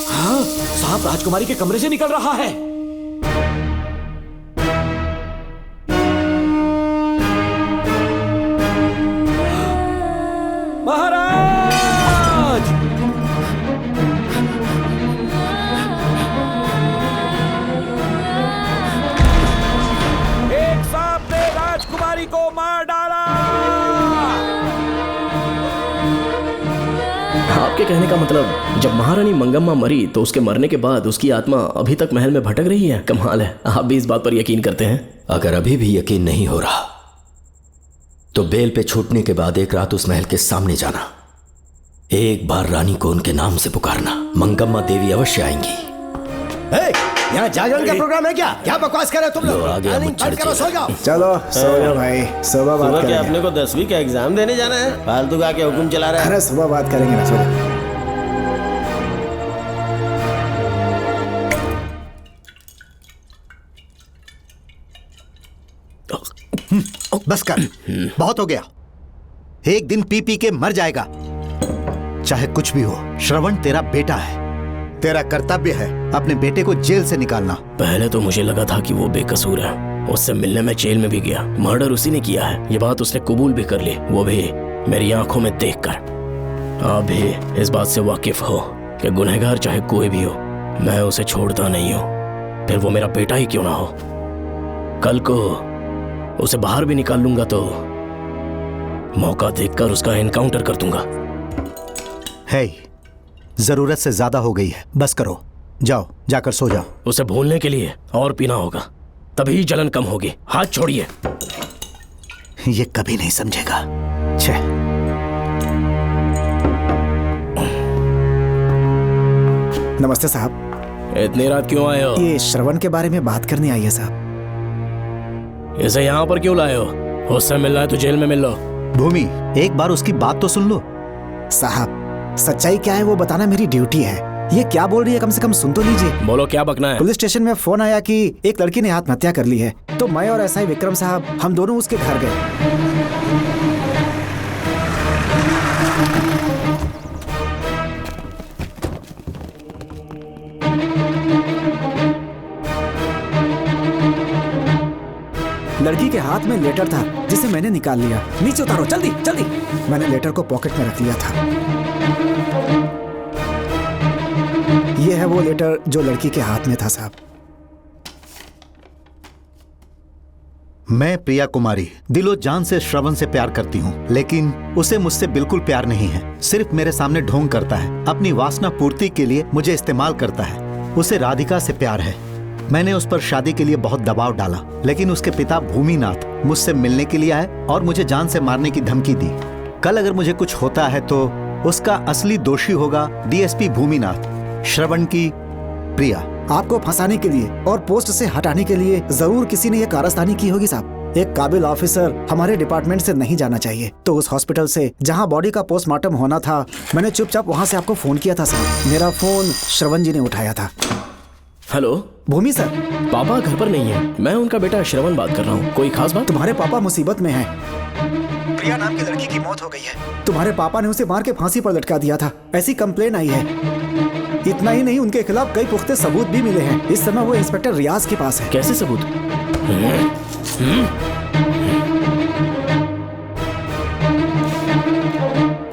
हाँ, साहब राजकुमारी के कमरे से निकल रहा है। आपके कहने का मतलब जब महारानी मंगम्मा मरी तो उसके मरने के बाद उसकी आत्मा अभी तक महल में भटक रही है? कमाल है, आप भी इस बात पर यकीन करते हैं? अगर अभी भी यकीन नहीं हो रहा तो बेल पे छूटने के बाद एक रात उस महल के सामने जाना, एक बार रानी को उनके नाम से पुकारना, मंगम्मा देवी अवश्य आएंगी। यहाँ जागरण का प्रोग्राम है क्या? क्या बकवास कर रहे हो तुम लोग? सो जाओ। चलो सो जाओ भाई, सुबह बात करेंगे। अपने को 10वीं का एग्जाम देने जाना है, फालतू का क्या हुक्म चला रहा है? अरे सुबह बात करेंगे ना, सो जाओ। बस कर, बहुत हो गया। एक दिन पी पी के मर जाएगा, चाहे कुछ भी हो। श्रवण तेरा बेटा है, तेरा कर्तव्य है अपने बेटे को जेल से निकालना। पहले तो मुझे लगा था कि वो बेकसूर है, उससे मिलने में जेल में भी गया, मर्डर उसी ने किया है, ये बात उसने कबूल भी कर ली, वो भी मेरी आंखों में देखकर। आप भी इस बात से वाकिफ हो कि गुनहगार चाहे कोई भी हो, मैं उसे छोड़ता नहीं हूँ, फिर वो मेरा बेटा ही क्यों ना हो। कल को उसे बाहर भी निकाल लूंगा तो मौका देखकर उसका एनकाउंटर कर दूंगा। है, जरूरत से ज्यादा हो गई है, बस करो, जाओ जाकर सो जाओ। उसे भूलने के लिए और पीना होगा, तभी जलन कम होगी। हाथ छोड़िए। ये कभी नहीं समझेगा। छे। नमस्ते साहब। इतनी रात क्यों आए हो? ये श्रवण के बारे में बात करने आई है साहब। इसे यहाँ पर क्यों लाए हो? उससे मिलना है तो जेल में मिल लो। भूमि, एक बार उसकी बात तो सुन लो। साहब सच्चाई क्या है वो बताना मेरी ड्यूटी है। ये क्या बोल रही है, कम से कम सुन तो लीजिए। बोलो, क्या बकना है? पुलिस स्टेशन में फोन आया कि एक लड़की ने आत्महत्या कर ली है, तो मैं और एसआई विक्रम साहब हम दोनों उसके घर गए। लड़की के हाथ में लेटर था जिसे मैंने निकाल लिया। नीचे उतारो, जल्दी जल्दी। मैंने लेटर को पॉकेट में रख लिया था। यह है वो लेटर जो लड़की के हाथ में था साहब। मैं प्रिया कुमारी दिलो जान से श्रवण से प्यार करती हूँ, लेकिन उसे मुझसे बिल्कुल प्यार नहीं है। सिर्फ मेरे सामने ढोंग करता है, अपनी वासना पूर्ति के लिए मुझे इस्तेमाल करता है। उसे राधिका से प्यार है। मैंने उस पर शादी के लिए बहुत दबाव डाला, लेकिन उसके पिता भूमिनाथ मुझसे मिलने के लिए आए और मुझे जान से मारने की धमकी दी। कल अगर मुझे कुछ होता है तो उसका असली दोषी होगा डीएसपी भूमिनाथ। श्रवण की प्रिया। आपको फंसाने के लिए और पोस्ट से हटाने के लिए जरूर किसी ने ये कारस्तानी की होगी साहब। एक काबिल ऑफिसर हमारे डिपार्टमेंट से नहीं जाना चाहिए। तो उस हॉस्पिटल से जहां बॉडी का पोस्टमार्टम होना था, मैंने चुपचाप वहां से आपको फोन किया था साहब। मेरा फोन श्रवण जी ने उठाया था। हेलो भूमि सर। पापा घर पर नहीं है, मैं उनका बेटा श्रवण बात कर रहा हूँ। कोई खास बात? तुम्हारे पापा मुसीबत में हैं। प्रिया नाम की लड़की की मौत हो गई है। तुम्हारे पापा ने उसे मार के फांसी पर लटका दिया था, ऐसी कंप्लेन आई है। इतना ही नहीं, उनके खिलाफ कई पुख्ते सबूत भी मिले हैं। इस समय वो इंस्पेक्टर रियाज के पास है। कैसे सबूत?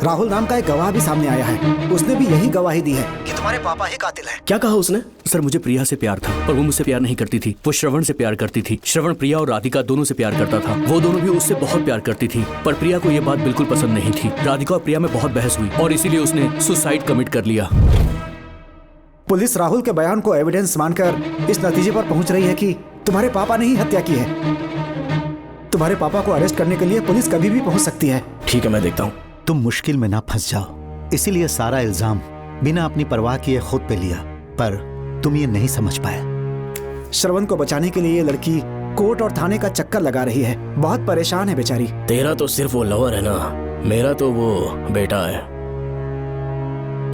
राहुल नाम का एक गवाह भी सामने आया है। उसने भी यही गवाही दी है कि तुम्हारे पापा ही कातिल हैं। क्या कहा उसने? सर मुझे प्रिया से प्यार था और वो मुझसे प्यार नहीं करती थी। वो श्रवण से प्यार करती थी। श्रवण प्रिया और राधिका दोनों से प्यार करता था। वो दोनों भी उससे बहुत प्यार करती थी, पर प्रिया को ये बात बिल्कुल पसंद नहीं थी। राधिका और प्रिया में बहुत बहस हुई और इसीलिए उसने सुसाइड कमिट कर लिया। पुलिस राहुल के बयान को एविडेंस मानकर इस नतीजे पर पहुंच रही है कि तुम्हारे पापा ने ही हत्या की है। तुम्हारे पापा को अरेस्ट करने के लिए पुलिस कभी भी पहुंच सकती है। ठीक है, मैं देखता हूँ। तुम मुश्किल में ना फंस जाओ, इसीलिए सारा इल्जाम बिना अपनी परवाह किए खुद पे लिया, पर तुम ये नहीं समझ पाए। श्रवण को बचाने के लिए ये लड़की कोर्ट और थाने का चक्कर लगा रही है। बहुत परेशान है बेचारी। तेरा तो सिर्फ वो लवर है ना, मेरा तो वो बेटा है।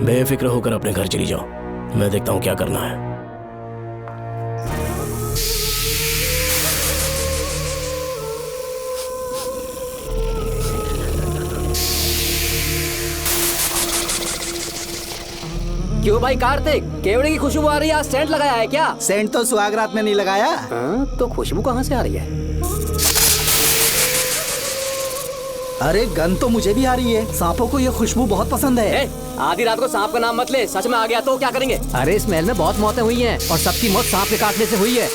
बेफिक्र होकर अपने घर चली जाओ, मैं देखता हूँ क्या करना है। क्यों भाई कार्तिक, केवड़े की खुशबू आ रही है, आज सेंट लगाया है क्या? सेंट तो सुहागरात में नहीं लगाया। तो खुशबू कहाँ से आ रही है? अरे गन तो मुझे भी आ रही है। सांपों को ये खुशबू बहुत पसंद है। आधी रात को सांप का नाम मत ले, सच में आ गया तो क्या करेंगे? अरे इस महल में बहुत मौतें हुई हैं और सबकी मौत सांप के काटने से हुई है।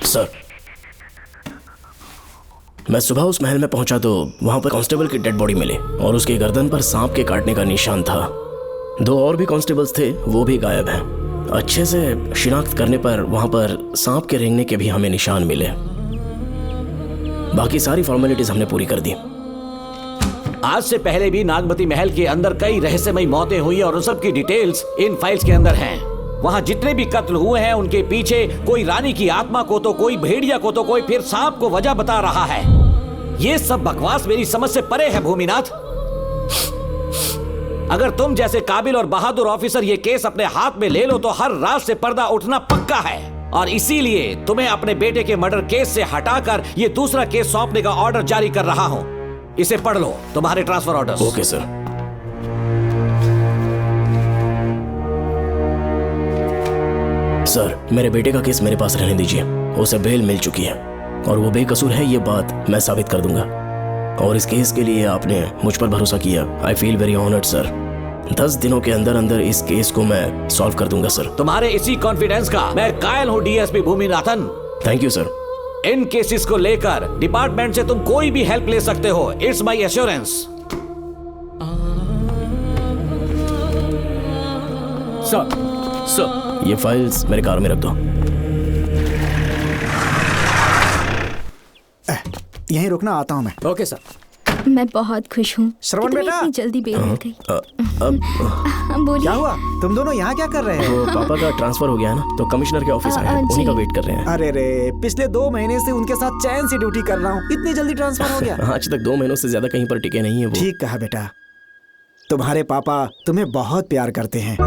सर, मैं सुबह उस महल में पहुंचा तो वहां पर कांस्टेबल की डेड बॉडी मिली और उसके गर्दन पर सांप के काटने का निशान था। 2 और भी कांस्टेबल्स थे, वो भी गायब हैं। अच्छे से शिनाख्त करने पर वहां पर सांप के रेंगने के भी हमें निशान मिले। बाकी सारी फॉर्मेलिटीज हमने पूरी कर दी। आज से पहले भी नागमती महल के अंदर कई रहस्यमयी मौतें हुई और उन सब की डिटेल्स इन फाइल्स के अंदर हैं। वहाँ जितने भी कत्ल हुए हैं उनके पीछे कोई रानी की आत्मा को तो कोई भेड़िया को तो कोई फिर सांप को वजह बता रहा है। ये सब बकवास मेरी समझ से परे है भूमिनाथ। अगर तुम जैसे काबिल और बहादुर ऑफिसर ये केस अपने हाथ में ले लो तो हर रात से पर्दा उठना पक्का है और इसीलिए तुम्हें अपने बेटे के मर्डर केस से हटाकर ये दूसरा केस सौंपने का ऑर्डर जारी कर रहा हूं। इसे पढ़ लो, तुम्हारे transfer order. Okay sir. Sir, मेरे बेटे का केस मेरे पास रहने दीजिए। उसे बेल मिल चुकी है और वो बेकसूर है, ये बात मैं साबित कर दूंगा। और इस केस के लिए आपने मुझ पर भरोसा किया। I feel very honoured sir. 10 दिनों के अंदर अंदर इस केस को मैं सॉल्व कर दूंगा सर। तुम्हारे इसी कॉन्फिडेंस का मैं कायल हूँ DSP Bhuminathan. Thank you sir. In cases को लेकर डिपार्टमेंट से तुम कोई भी हेल्प ले सकते हो। It's my assurance. सर, ये फाइल्स मेरे कार में रख दो। यहीं रुकना, आता हूँ मैं। Okay sir. मैं बहुत खुश हूँ। श्रवण बेटा, इतनी जल्दी बेल मिल गई। बोलिए। क्या हुआ? तुम दोनों यहाँ क्या कर रहे हो? पापा का ट्रांसफर हो गया है ना, तो कमिश्नर के ऑफिस आए हैं, उन्हीं का वेट कर रहे हैं। अरे रे, पिछले 2 महीने से उनके साथ चैन से ड्यूटी कर रहा हूँ, इतनी जल्दी ट्रांसफर हो गया? आज तक 2 महीनों से ज्यादा कहीं पर टिके नहीं है वो। ठीक कहा बेटा, तुम्हारे पापा तुम्हें बहुत प्यार करते हैं।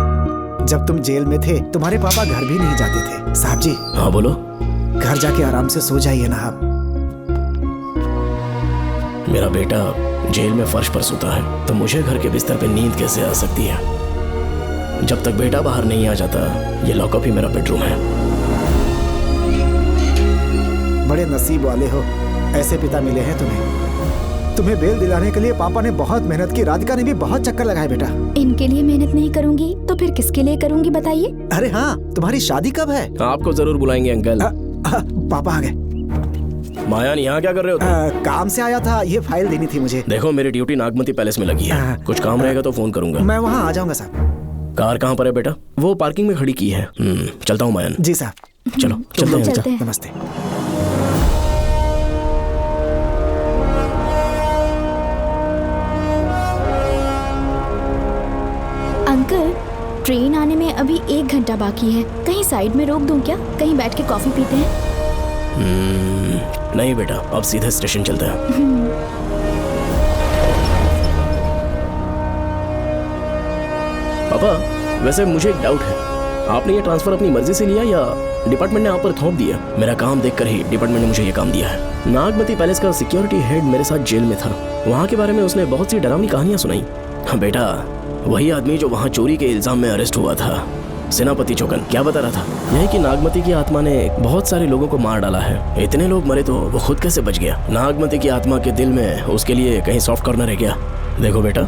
जब तुम जेल में थे तुम्हारे पापा घर भी नहीं जाते थे। साहब जी। हाँ बोलो। घर जाके आराम से सो जाइए ना आप। मेरा बेटा जेल में फर्श पर सोता है तो मुझे घर के बिस्तर पे नींद कैसे आ सकती है? जब तक बेटा बाहर नहीं आ जाता, ये लॉकअप ही मेरा बेडरूम है। बड़े नसीब वाले हो, ऐसे पिता मिले हैं तुम्हें बेल दिलाने के लिए पापा ने बहुत मेहनत की। राधिका ने भी बहुत चक्कर लगाए बेटा। इनके लिए मेहनत नहीं करूंगी तो फिर किसके लिए करूंगी बताइए? अरे हाँ, तुम्हारी शादी कब है? आपको जरूर बुलाएंगे अंकल। पापा आ गए। मायान, यहाँ क्या कर रहे हो तुम? काम से आया था, ये फाइल देनी थी मुझे। देखो, मेरी ड्यूटी नागमती पैलेस में लगी है। कुछ काम रहेगा तो फोन करूंगा। मैं वहाँ आ जाऊंगा साहब। कार कहाँ पर है बेटा? वो पार्किंग में खड़ी की है। चलता हूँ मायान। जी साहब। चलो चलते हैं। नमस्ते। ट्रेन आने में अभी 1 घंटा बाकी है। कहीं साइड में रोक दूं क्या? कहीं बैठ के कॉफी पीते हैं? नहीं बेटा, अब सीधे स्टेशन चलते हैं। पापा, वैसे मुझे एक डाउट है, आपने ये ट्रांसफर अपनी मर्जी से लिया या डिपार्टमेंट ने आप पर थोप दिया? मेरा काम देखकर ही डिपार्टमेंट ने मुझे ये काम दिया है। नागमती पैलेस का सिक्योरिटी हेड मेरे साथ जेल में था। वहाँ के बारे में उसने बहुत सी डरावनी कहानियां सुनाई। हाँ बेटा, वही आदमी जो वहाँ चोरी के इल्जाम में अरेस्ट हुआ था, सेनापति चौकन, क्या बता रहा था? यही कि नागमती की आत्मा ने बहुत सारे लोगों को मार डाला है। इतने लोग मरे तो वो खुद कैसे बच गया? नागमती की आत्मा के दिल में उसके लिए कहीं सॉफ्ट कॉर्नर है क्या? देखो बेटा,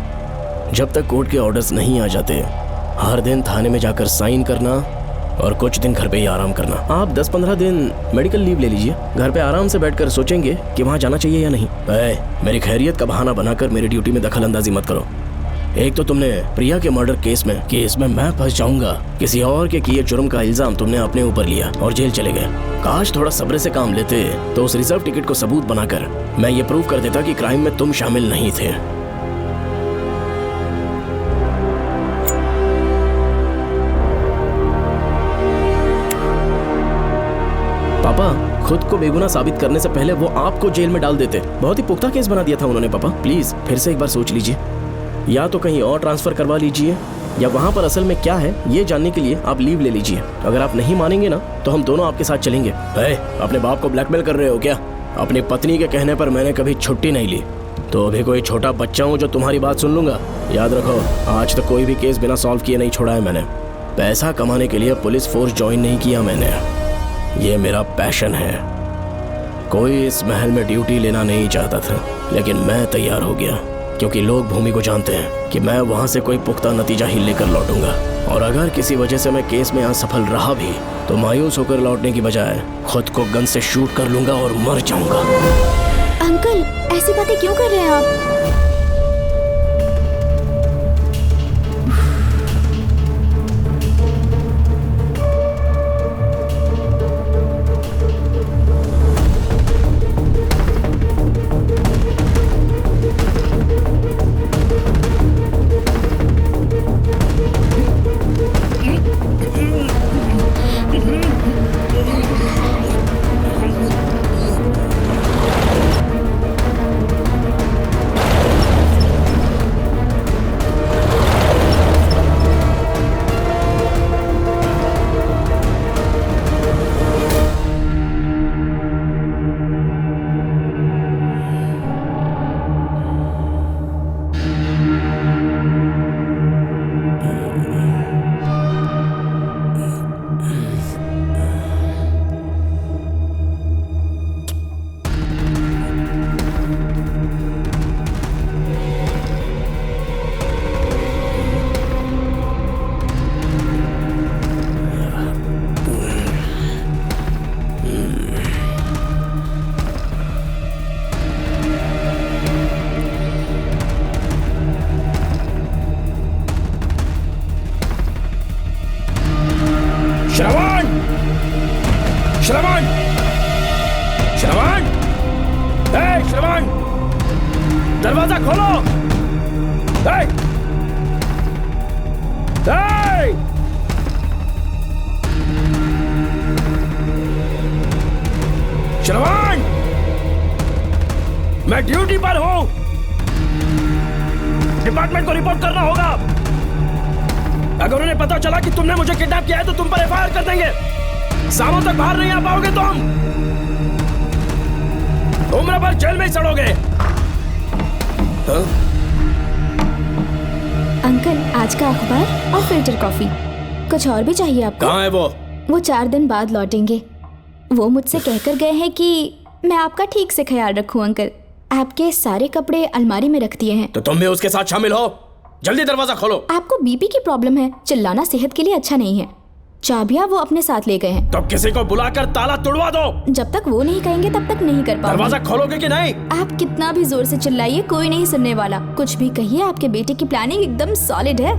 जब तक कोर्ट के ऑर्डर्स नहीं आ जाते, हर दिन थाने में जाकर साइन करना और कुछ दिन घर पे ही आराम करना। आप 10-15 दिन मेडिकल लीव ले लीजिए, घर पे आराम से बैठकर सोचेंगे कि वहाँ जाना चाहिए या नहीं। मेरी खैरियत का बहाना बनाकर मेरी ड्यूटी में दखल अंदाजी मत करो। एक तो तुमने प्रिया के मर्डर केस में कि इसमें मैं फंस जाऊंगा, किसी और के किए जुर्म का इल्जाम तुमने अपने ऊपर लिया और जेल चले गए। काश थोड़ा सब्र से काम लेते तो उस रिजर्व टिकट को सबूत बनाकर मैं ये प्रूव कर देता कि क्राइम में तुम शामिल नहीं थे। पापा, खुद को बेगुनाह साबित करने से पहले वो आपको जेल में डाल देते। बहुत ही पुख्ता केस बना दिया था उन्होंने। पापा प्लीज फिर से एक बार सोच लीजिए, या तो कहीं और ट्रांसफर करवा लीजिए या वहाँ पर असल में क्या है ये जानने के लिए आप लीव ले लीजिए। अगर आप नहीं मानेंगे ना तो हम दोनों आपके साथ चलेंगे। अपने बाप को ब्लैकमेल कर रहे हो क्या? अपनी पत्नी के कहने पर मैंने कभी छुट्टी नहीं ली, तो अभी कोई छोटा बच्चा हूँ जो तुम्हारी बात सुन लूंगा? याद रखो, आज तक कोई भी केस बिना सॉल्व किए नहीं छोड़ा है मैंने। पैसा कमाने के लिए पुलिस फोर्स ज्वाइन नहीं किया मैंने, ये मेरा पैशन है। कोई इस महल में ड्यूटी लेना नहीं चाहता था, लेकिन मैं तैयार हो गया क्योंकि लोग भूमि को जानते हैं कि मैं वहां से कोई पुख्ता नतीजा ही लेकर लौटूंगा। और अगर किसी वजह से मैं केस में असफल रहा भी तो मायूस होकर लौटने की बजाय खुद को गन से शूट कर लूंगा और मर जाऊंगा। अंकल, ऐसी बातें क्यों कर रहे हैं आप? श्रवण! श्रवण! श्रवण! दरवाजा खोलो! श्रवण! मैं ड्यूटी पर हूं, डिपार्टमेंट को रिपोर्ट करना होगा। अगर उन्हें पता चला कि तुमने मुझे किडनैप किया है तो तुम पर एफआईआर कर देंगे। सालों तक बाहर नहीं आ पाओगे तुम, उम्र भर जेल में ही सड़ोगे। अंकल, आज का अखबार और फिल्टर कॉफी। कुछ और भी चाहिए आपको? कहाँ है वो? वो 4 दिन बाद लौटेंगे। वो मुझसे कहकर गए हैं कि मैं आपका ठीक से ख्याल रखूं। अंकल, आपके सारे कपड़े अलमारी में रख दिए हैं। तो तुम भी उसके साथ शामिल हो। जल्दी दरवाजा खोलो। आपको बीपी की प्रॉब्लम है, चिल्लाना सेहत के लिए अच्छा नहीं है। चाबियां वो अपने साथ ले गए हैं। तो किसी को बुलाकर ताला तोड़वा दो। जब तक वो नहीं कहेंगे तब तक नहीं कर पाऊंगी। दरवाजा खोलोगे कि नहीं? आप कितना भी जोर से चिल्लाइए, कोई नहीं सुनने वाला। कुछ भी कहिए, आपके बेटे की प्लानिंग एकदम सॉलिड है।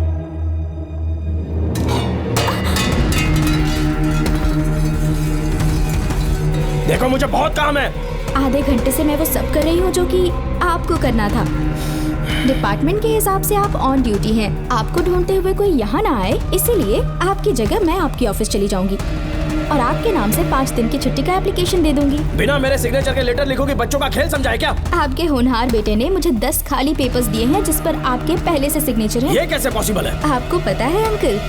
देखो, मुझे बहुत काम है। आधे घंटे से मैं वो सब कर रही हूँ जो कि आपको करना था। डिपार्टमेंट के हिसाब से आप ऑन ड्यूटी हैं। आपको ढूंढते हुए कोई यहाँ ना आए, इसीलिए आपकी जगह मैं आपकी ऑफिस चली जाऊंगी और आपके नाम से 5 दिन की छुट्टी का एप्लीकेशन दे दूंगी। बिना मेरे सिग्नेचर के लेटर लिखोगे, बच्चों का खेल समझाए क्या? आपके होनहार बेटे ने मुझे 10 खाली पेपर्स दिए हैं जिस पर आपके पहले से सिग्नेचर है। ये कैसे पॉसिबल है? आपको पता है अंकल,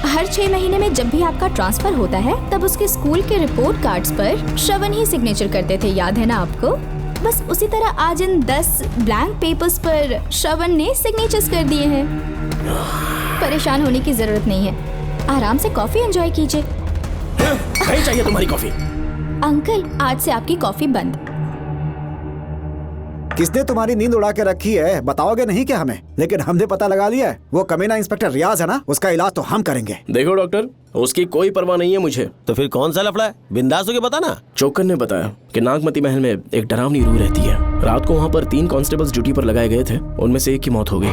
हर 6 महीने में जब भी आपका ट्रांसफर होता है तब उसके स्कूल के रिपोर्ट कार्ड्स पर श्रवण ही सिग्नेचर करते थे, याद है ना आपको? बस उसी तरह आज इन 10 ब्लैंक पेपर्स पर श्रवण ने सिग्नेचर्स कर दिए हैं। परेशान होने की जरूरत नहीं है, आराम से कॉफी एंजॉय कीजिए। नहीं चाहिए तुम्हारी कॉफी। अंकल, आज से आपकी कॉफी बंद। किसने तुम्हारी नींद उड़ा के रखी है बताओगे नहीं क्या हमें? लेकिन हमने पता लगा लिया है, वो कमीना इंस्पेक्टर रियाज है ना, उसका इलाज तो हम करेंगे। देखो डॉक्टर, उसकी कोई परवाह नहीं है मुझे। तो फिर कौन सा लफड़ा है? बिंदास होके बता ना। चौकन ने बताया कि नागमती महल में एक डरावनी रूह रहती है। रात को वहाँ पर 3 कांस्टेबल्स ड्यूटी पर लगाए गए थे, उनमें से एक की मौत हो गई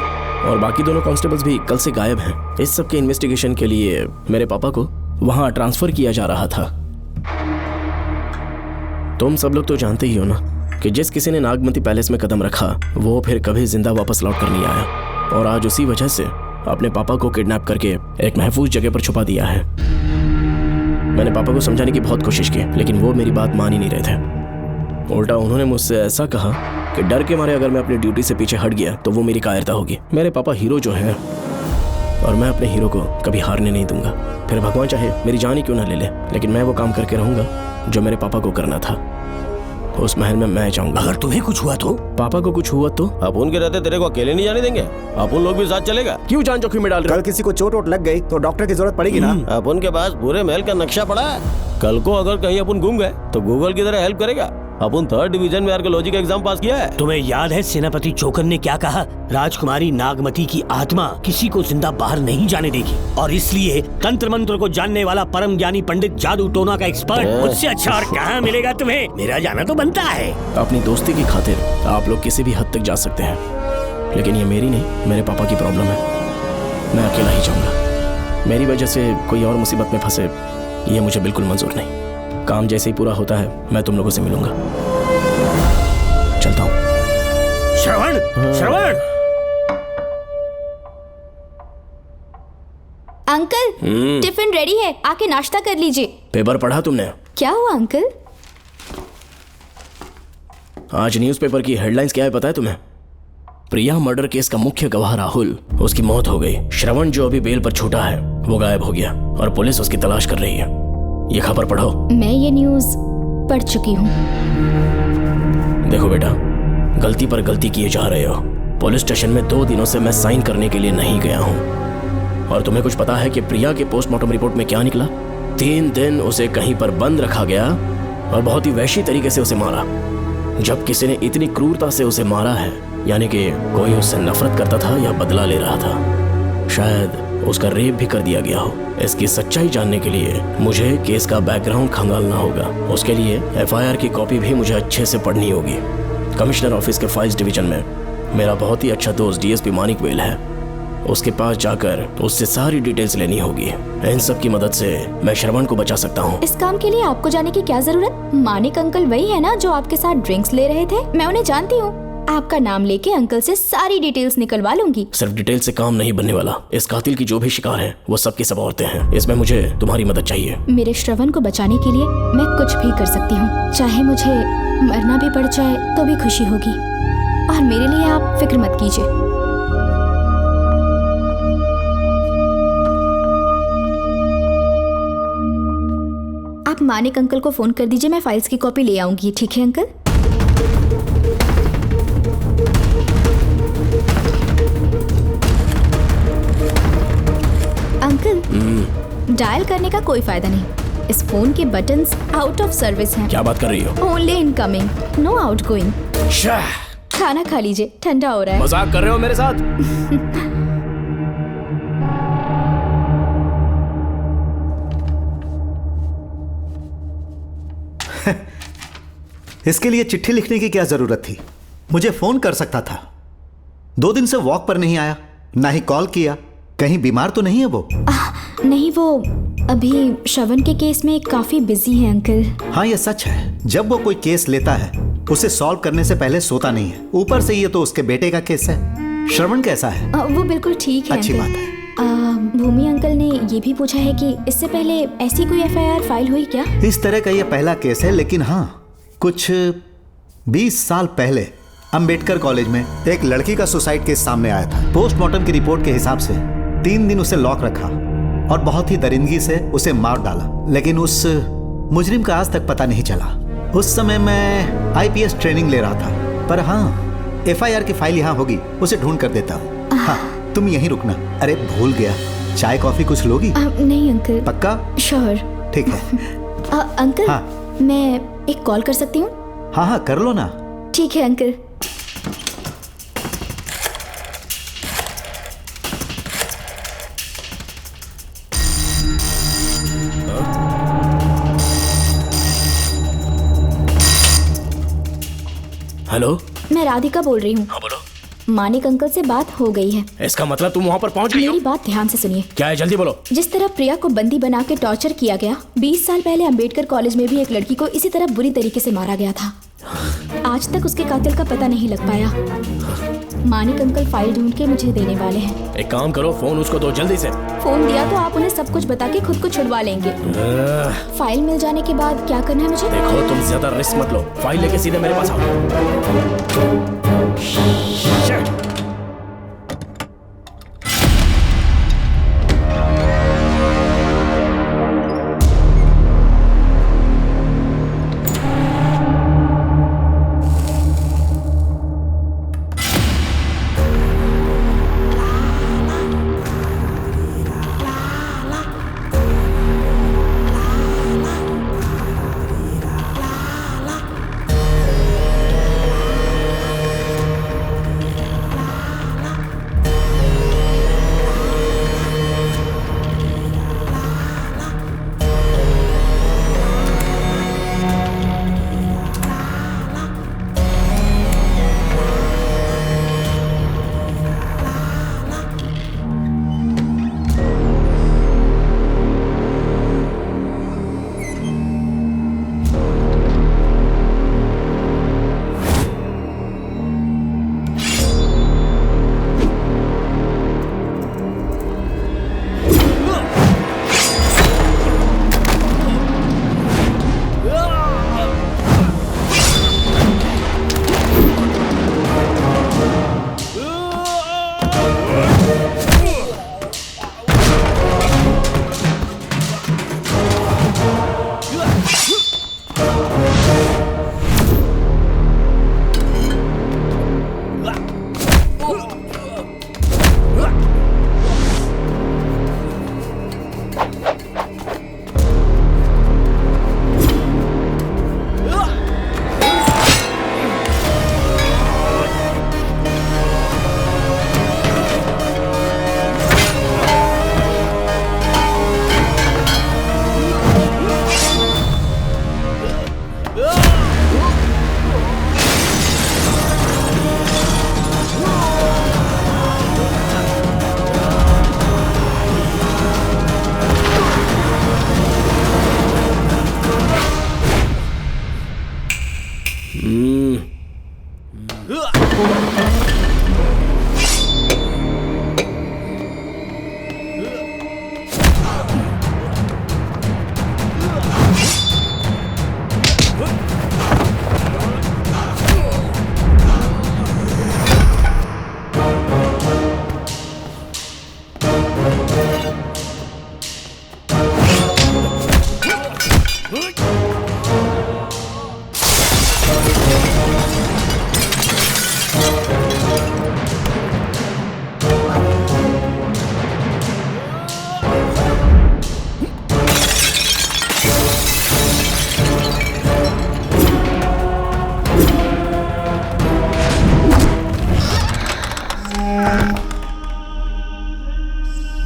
और बाकी दोनों कांस्टेबल्स भी कल से गायब हैं। इस सब के इन्वेस्टिगेशन के लिए मेरे पापा को वहाँ ट्रांसफर किया जा रहा था। तुम सब लोग तो जानते ही हो ना कि जिस किसी ने नागमती पैलेस में कदम रखा वो फिर कभी जिंदा वापस लौट कर नहीं आया, और आज उसी वजह से अपने पापा को किडनैप करके एक महफूज जगह पर छुपा दिया है। मैंने पापा को समझाने की बहुत कोशिश की, लेकिन वो मेरी बात मान ही नहीं रहे थे। उल्टा उन्होंने मुझसे ऐसा कहा कि डर के मारे अगर मैं अपनी ड्यूटी से पीछे हट गया तो वो मेरी कायरता होगी। मेरे पापा हीरो जो है और मैं अपने हीरो को कभी हारने नहीं दूंगा, फिर भगवान चाहे मेरी जान ही क्यों ना ले ले, लेकिन मैं वो काम करके रहूंगा जो मेरे पापा को करना था। उस महल में मैं जाऊंगा। अगर तुम्हें कुछ हुआ तो? पापा को कुछ हुआ तो? अपुन के रहते तेरे को अकेले नहीं जाने देंगे, अपुन लोग भी साथ चलेगा। क्यों जान जोखिम में डाल रहे? कल किसी को चोट वोट लग गई तो डॉक्टर की जरूरत पड़ेगी ना। अपुन के पास पूरे महल का नक्शा पड़ा है। कल को अगर कहीं अपन गुम गए तो गूगल की तरह हेल्प करेगा। अपन 3rd डिवीजन में आर्कियोलॉजी का एग्जाम पास किया है। तुम्हें याद है सेनापति चौकन ने क्या कहा? राजकुमारी नागमती की आत्मा किसी को जिंदा बाहर नहीं जाने देगी, और इसलिए तंत्र मंत्र को जानने वाला परम ज्ञानी पंडित जादू टोना का एक्सपर्ट मुझसे अच्छा और कहाँ मिलेगा तुम्हें? मेरा जाना तो बनता है। अपनी दोस्ती की खातिर आप लोग किसी भी हद तक जा सकते हैं, लेकिन ये मेरी नहीं, मेरे पापा की प्रॉब्लम है। मैं अकेला ही जाऊंगा। मेरी वजह से कोई और मुसीबत में फंसे ये मुझे बिल्कुल मंजूर नहीं। काम जैसे ही पूरा होता है मैं तुम लोगों से मिलूंगा। चलता हूँ। श्रवण, श्रवण। अंकल, टिफिन रेडी है, आके नाश्ता कर लीजिए। पेपर पढ़ा तुमने? क्या हुआ अंकल? आज न्यूज़पेपर की हेडलाइंस क्या है पता है तुम्हें? प्रिया मर्डर केस का मुख्य गवाह राहुल, उसकी मौत हो गई। श्रवण जो अभी बेल पर छूटा है वो गायब हो गया और पुलिस उसकी तलाश कर रही है। ये खबर पढ़ो। मैं ये न्यूज़ पढ़ चुकी हूँ। देखो बेटा, गलती पर गलती किए जा रहे हो। पुलिस स्टेशन में 2 दिनों से मैं साइन करने के लिए नहीं गया हूँ, और तुम्हें कुछ पता है कि प्रिया के पोस्टमार्टम रिपोर्ट में क्या निकला? 3 दिन उसे कहीं पर बंद रखा गया और बहुत ही वैश्य तरीके से उसे मारा। जब किसी ने इतनी क्रूरता से उसे मारा है, यानी कि कोई उससे नफरत करता था या बदला ले रहा था। शायद उसका रेप भी कर दिया गया हो। इसकी सच्चाई जानने के लिए मुझे केस का बैकग्राउंड खंगालना होगा। उसके लिए FIR की कॉपी भी मुझे अच्छे से पढ़नी होगी। कमिश्नर ऑफिस के फाइल्स डिवीजन में मेरा बहुत ही अच्छा दोस्त DSP मानिक वेल है, उसके पास जाकर उससे सारी डिटेल्स लेनी होगी। इन सब की मदद से मैं श्रवण को बचा सकता हूँ। इस काम के लिए आपको जाने की क्या जरूरत? मानिक अंकल वही है ना जो आपके साथ ड्रिंक्स ले रहे थे? मैं उन्हें जानती हूँ। आपका नाम लेके अंकल से सारी डिटेल्स निकलवा लूंगी। सिर्फ डिटेल से काम नहीं बनने वाला। इस कातिल की जो भी शिकार है वो सबकी सब औरतें हैं। इसमें मुझे तुम्हारी मदद चाहिए। मेरे श्रवण को बचाने के लिए मैं कुछ भी कर सकती हूँ। चाहे मुझे मरना भी पड़ जाए तो भी खुशी होगी, और मेरे लिए आप फिक्र मत कीजिए। आप मानिक अंकल को फोन कर दीजिए, मैं फाइल्स की कॉपी ले आऊंगी। ठीक है अंकल? अंकल, डायल करने का कोई फायदा नहीं। इस फोन के बटन्स आउट ऑफ सर्विस हैं। क्या बात कर रही हो? Only incoming, no outgoing. खाना खा लीजिए, ठंडा हो रहा है। मजाक कर रहे हो मेरे साथ? इसके लिए चिट्ठी लिखने की क्या जरूरत थी? मुझे फोन कर सकता था। 2 दिन से वॉक पर नहीं आया, ना ही कॉल किया। कहीं बीमार तो नहीं है वो? नहीं, वो अभी श्रवण के केस में काफी बिजी है अंकल। हाँ, ये सच है। जब वो कोई केस लेता है उसे सॉल्व करने से पहले सोता नहीं है। ऊपर से ये तो उसके बेटे का केस है। श्रवण कैसा है? वो बिल्कुल ठीक है। अच्छी अंकल। बात है। भूमि अंकल ने ये भी पूछा है कि इससे पहले ऐसी कोई FIR फाइल हुई क्या? इस तरह का ये पहला केस है, लेकिन हाँ, कुछ 20 साल पहले अंबेडकर कॉलेज में एक लड़की का सुसाइड केस सामने आया था। पोस्टमार्टम की रिपोर्ट के हिसाब से 3 दिन उसे लॉक रखा और बहुत ही दरिंदगी से उसे मार डाला, लेकिन उस मुजरिम का आज तक पता नहीं चला। उस समय मैं IPS ट्रेनिंग ले रहा था, पर हाँ, FIR की फाइल यहाँ होगी, उसे ढूंढ कर देता हूँ। हाँ, तुम यहीं रुकना। अरे भूल गया, चाय कॉफी कुछ लोगी? नहीं अंकल। पक्का? श्योर। ठीक है। अंकल, हाँ। मैं एक कॉल कर सकती हूँ? हाँ हाँ, कर लो ना। ठीक है अंकल। हेलो, मैं राधिका बोल रही हूँ। हाँ बोलो। मानिक अंकल से बात हो गई है। इसका मतलब तुम वहाँ पर पहुँच गई हो? मेरी बात ध्यान से सुनिए। क्या है, जल्दी बोलो। जिस तरह प्रिया को बंदी बना के टॉर्चर किया गया, 20 साल पहले अंबेडकर कॉलेज में भी एक लड़की को इसी तरह बुरी तरीके से मारा गया था। आज तक उसके कातिल का पता नहीं लग पाया। मानिक अंकल फाइल ढूंढ के मुझे देने वाले हैं। एक काम करो, फोन उसको दो जल्दी से। फोन दिया तो आप उन्हें सब कुछ बता के खुद को छुड़वा लेंगे। फाइल मिल जाने के बाद क्या करना है मुझे? देखो, तुम ज्यादा रिस्क मत लो, फाइल लेके सीधे मेरे पास आओ।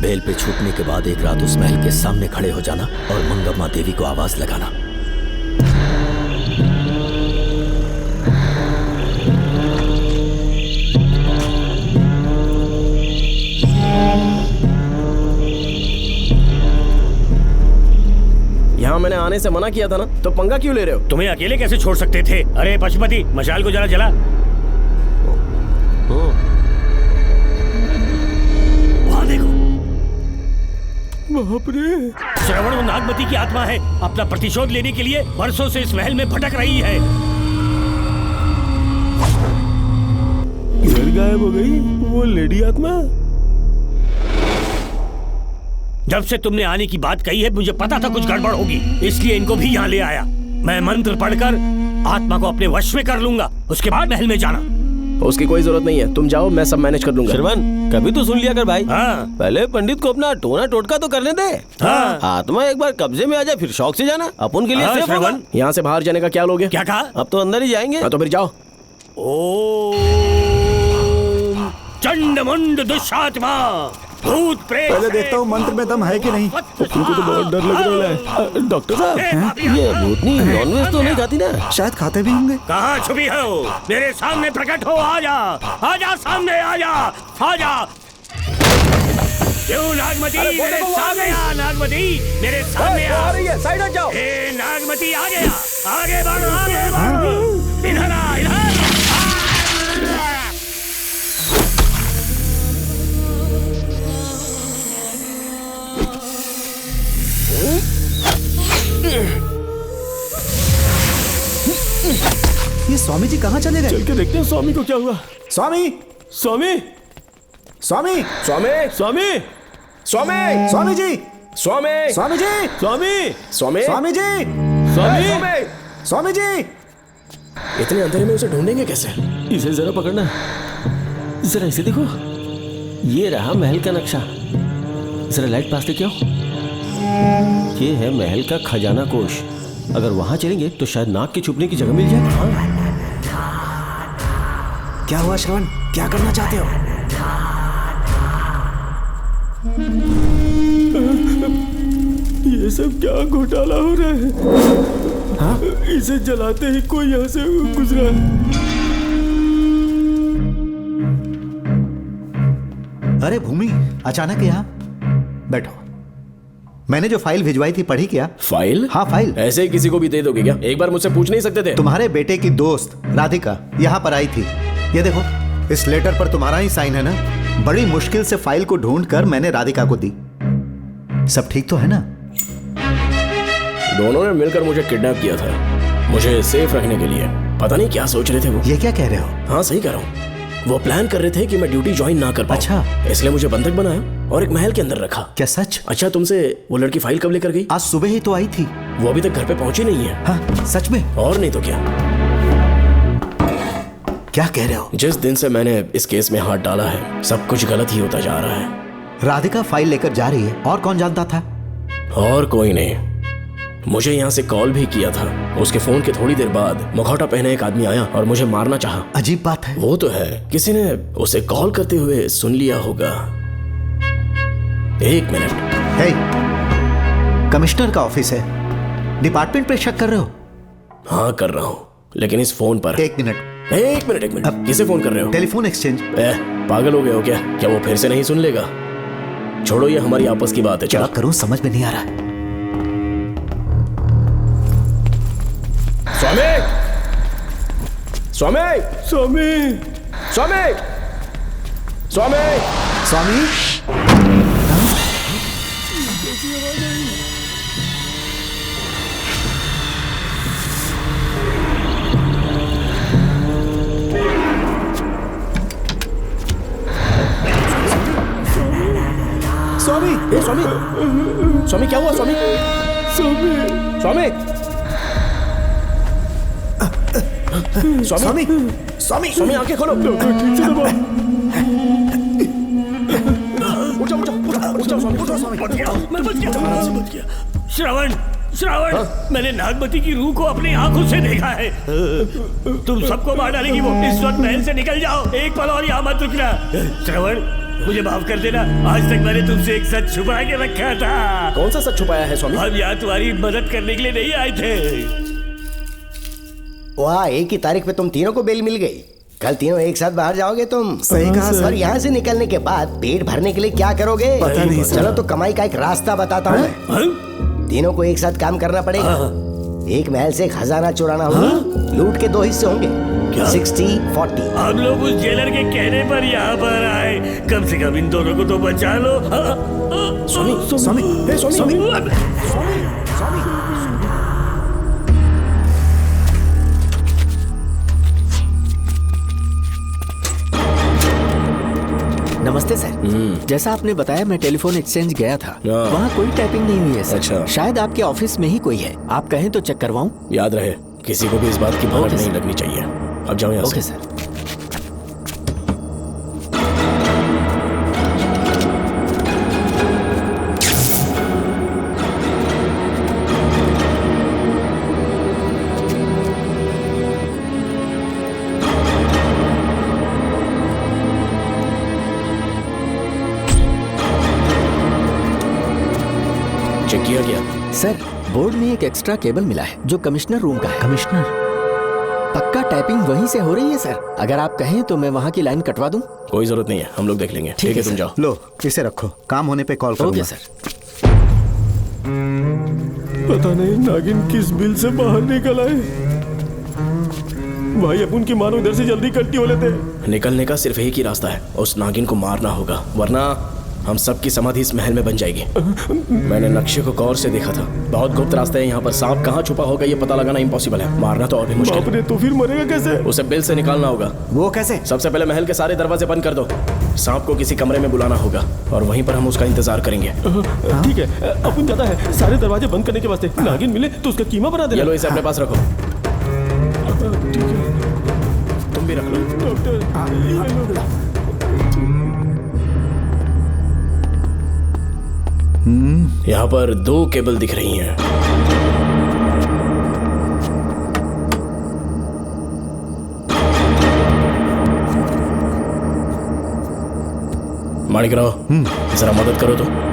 बेल पे छूटने के बाद एक रात उस महल के सामने खड़े हो जाना और मंगम्मा देवी को आवाज लगाना। यहाँ मैंने आने से मना किया था ना, तो पंगा क्यों ले रहे हो? तुम्हें अकेले कैसे छोड़ सकते थे? अरे पशुपति, मशाल को जरा जला। बाप रे। श्रवण वो नागमती की आत्मा है, अपना प्रतिशोध लेने के लिए वर्षों से इस महल में भटक रही है। किधर गायब हो गई वो लेडी आत्मा? जब से तुमने आने की बात कही है मुझे पता था कुछ गड़बड़ होगी, इसलिए इनको भी यहाँ ले आया। मैं मंत्र पढ़कर आत्मा को अपने वश में कर लूंगा, उसके बाद महल में जाना। उसकी कोई जरूरत नहीं है, तुम जाओ, मैं सब मैनेज कर दूंगा। श्रवण कभी तो सुन लिया कर भाई। हाँ। पहले पंडित को अपना टोना टोटका तो करने दे। हाँ। आत्मा एक बार कब्जे में आ जाए फिर शौक से जाना, अपन के लिए हाँ, सेफ होगा। यहाँ से बाहर जाने का क्या लोगे? क्या कहा? अब तो अंदर ही जाएंगे। हाँ, तो फिर जाओ। चंड मुंड दुष्टात्मा भूत प्रेत। पहले देखता हूँ मंत्र में दम है कि नहीं। तुमको तो बहुत डर लग रहा है। डॉक्टर साहब ये भूतनी नॉनवेज तो नहीं खाती ना? शायद खाते भी होंगे। कहाँ छुपी हो? मेरे सामने प्रकट हो, आजा आजा, सामने आजा आजा। क्यों नागमती मेरे सामने आ, नागमती मेरे सामने आ रही है, साइड हट जाओ। ए नागमती आ गया, आगे बढ़, आगे बढ़, इधर आ, इधर। ये स्वामी जी कहाँ चले गए? चल के देखते हैं स्वामी को क्या हुआ। स्वामी, स्वामी, स्वामी, स्वामी, स्वामी, स्वामी, स्वामी जी, स्वामी, स्वामी जी, स्वामी, स्वामी, स्वामी जी, स्वामी, स्वामी जी। इतने अंधेरे में उसे ढूंढेंगे कैसे? इसे जरा पकड़ना, जरा इसे देखो, ये रहा महल का नक्शा। जरा लाइट पास लेके आओ। ये है महल का खजाना कोष। अगर वहां चलेंगे तो शायद नाग के छुपने की जगह मिल जाए। क्या हुआ श्रवण, क्या करना चाहते हो? ये सब क्या घोटाला हो रहा है? हाँ? इसे जलाते ही कोई यहाँ से गुजरा है। अरे भूमि, अचानक यहाँ? बैठो। मैंने जो फाइल भिजवाई थी पढ़ी क्या? फाइल? हाँ फाइल। ऐसे ही किसी को भी दे दोगे क्या? एक बार मुझसे पूछ नहीं सकते थे? तुम्हारे बेटे की दोस्त राधिका यहाँ पर आई थी। ये देखो, इस लेटर पर तुम्हारा ही साइन है ना? बड़ी मुश्किल से फाइल को ढूंढकर मैंने राधिका को दी। सब ठीक तो है ना? दोनों ने मिलकर मुझे किडनैप किया था, मुझे सेफ रखने के लिए। पता नहीं क्या सोच रहे थे वो। ये क्या कह रहे हो? हाँ सही कह रहा हूँ। वो प्लान कर रहे थे कि मैं ड्यूटी ज्वाइन ना कर पाऊं। अच्छा। इसलिए मुझे बंधक बनाया और एक महल के अंदर रखा। क्या सच? अच्छा, तुमसे वो लड़की फाइल कब लेकर गई? आज सुबह ही तो आई थी। वो अभी तक घर पे पहुंची नहीं है। हाँ सच में? और नहीं तो क्या। क्या कह रहे हो? जिस दिन से मैंने इस केस में हाथ डाला है सब कुछ गलत ही होता जा रहा है। राधिका फाइल लेकर जा रही है, और कौन जानता था? और कोई नहीं। मुझे यहाँ से कॉल भी किया था। उसके फोन के थोड़ी देर बाद मुखौटा पहने एक आदमी आया और मुझे मारना चाहा। अजीब बात है। वो तो है, किसी ने उसे कॉल करते हुए सुन लिया होगा। एक मिनट। हे, कमिश्नर का ऑफिस है, डिपार्टमेंट पे शक कर रहे हो? हाँ कर रहा हूँ, लेकिन इस फोन पर। एक मिनट, एक मिनट। किसे फोन कर रहे हो? Telephone exchange. पागल हो गए हो क्या? क्या वो फिर से नहीं सुन लेगा? छोड़ो, ये हमारी आपस की बात है। क्या करूं समझ में नहीं आ रहा। स्वामी, स्वामी, स्वामी, स्वामी, स्वामी, स्वामी। स्वामी, स्वामी, स्वामी क्या हुआ? स्वामी, स्वामी, स्वामी, स्वामी, स्वामी, स्वामी आंखें खोलो। ठीक से दबाओ। उठो, उठो, उठो, उठो, स्वामी, उठो, स्वामी। मैं बच गया। श्रवण, श्रवण, मैंने नागमती की रूह को अपनी आंखों से देखा है। तुम सबको मार डालेगी वो। इस वक्त महल से निकल जाओ, एक पल और यहाँ मत रुकना। श्रवण, मुझे माफ कर देना, आज तक मैंने तुमसे एक सच छुपा के रखा था। कौन सा सच छुपाया है स्वामी? हम यहाँ तुम्हारी मदद करने के लिए नहीं आए थे। वाह, एक ही तारीख पे तुम तीनों को बेल मिल गई। कल तीनों एक साथ बाहर जाओगे तुम। सही कहा सर। और यहाँ से निकलने के बाद पेट भरने के लिए क्या करोगे? पता नहीं सर। चलो तो कमाई का एक रास्ता बताता हूँ मैं। तीनों को एक साथ काम करना पड़ेगा। एक महल से खजाना चुराना होगा। लूट के 2 हिस्से होंगे। क्या? 60-40। हम लोग उस जेलर के कहने पर यहाँ पर आए, कम से कम इन दोनों को तो बचा लो। स्वामी, स्वामी, हे स्वामी, नमस्ते सर। जैसा आपने बताया मैं टेलीफोन एक्सचेंज गया था, वहाँ कोई टाइपिंग नहीं हुई है सर। अच्छा। शायद आपके ऑफिस में ही कोई है, आप कहें तो चेक करवाऊं? याद रहे, किसी को भी इस बात की भनक नहीं लगनी चाहिए। अब जाओ यहाँ ओके से। सर। चेक किया गया सर, बोर्ड में एक एक्स्ट्रा केबल मिला है जो कमिश्नर रूम का है। कमिश्नर? पक्का टाइपिंग वहीं से हो रही है सर। अगर आप कहें तो मैं वहाँ की लाइन कटवा दूं? कोई जरूरत नहीं है, हम लोग देख लेंगे। ठीक है, तुम जाओ। लो इसे रखो, काम होने पे कॉल करूंगा। Okay sir. पता नहीं नागिन किस बिल से बाहर निकल आए। भाई अपन की मानो इधर से जल्दी कट्टी हो लेते। निकलने का सिर्फ एक ही रास्ता है, उस नागिन को मारना होगा, वरना हम सबकी समाधि इस महल में बन जाएगी। मैंने नक्शे को गौर से देखा था, बहुत गुप्त रास्ता है यहाँ पर। सांप कहाँ छुपा होगा ये पता लगाना इम्पॉसिबल है, मारना तो और भी मुश्किल है। तो फिर मरेगा कैसे? उसे बिल से निकालना होगा। वो कैसे? सबसे पहले महल के सारे दरवाजे बंद कर दो। सांप को किसी कमरे में बुलाना होगा और वहीं पर हम उसका इंतजार करेंगे। ठीक है, अपन जाता है। सारे दरवाजे बंद करने के वास्ते नागिन मिले तो उसका कीमा बना देना। ये लो, इसे अपने पास रखो। तुम भी रख लो। यहाँ पर 2 केबल दिख रही हैं। माणिकराव, जरा मदद करो तो।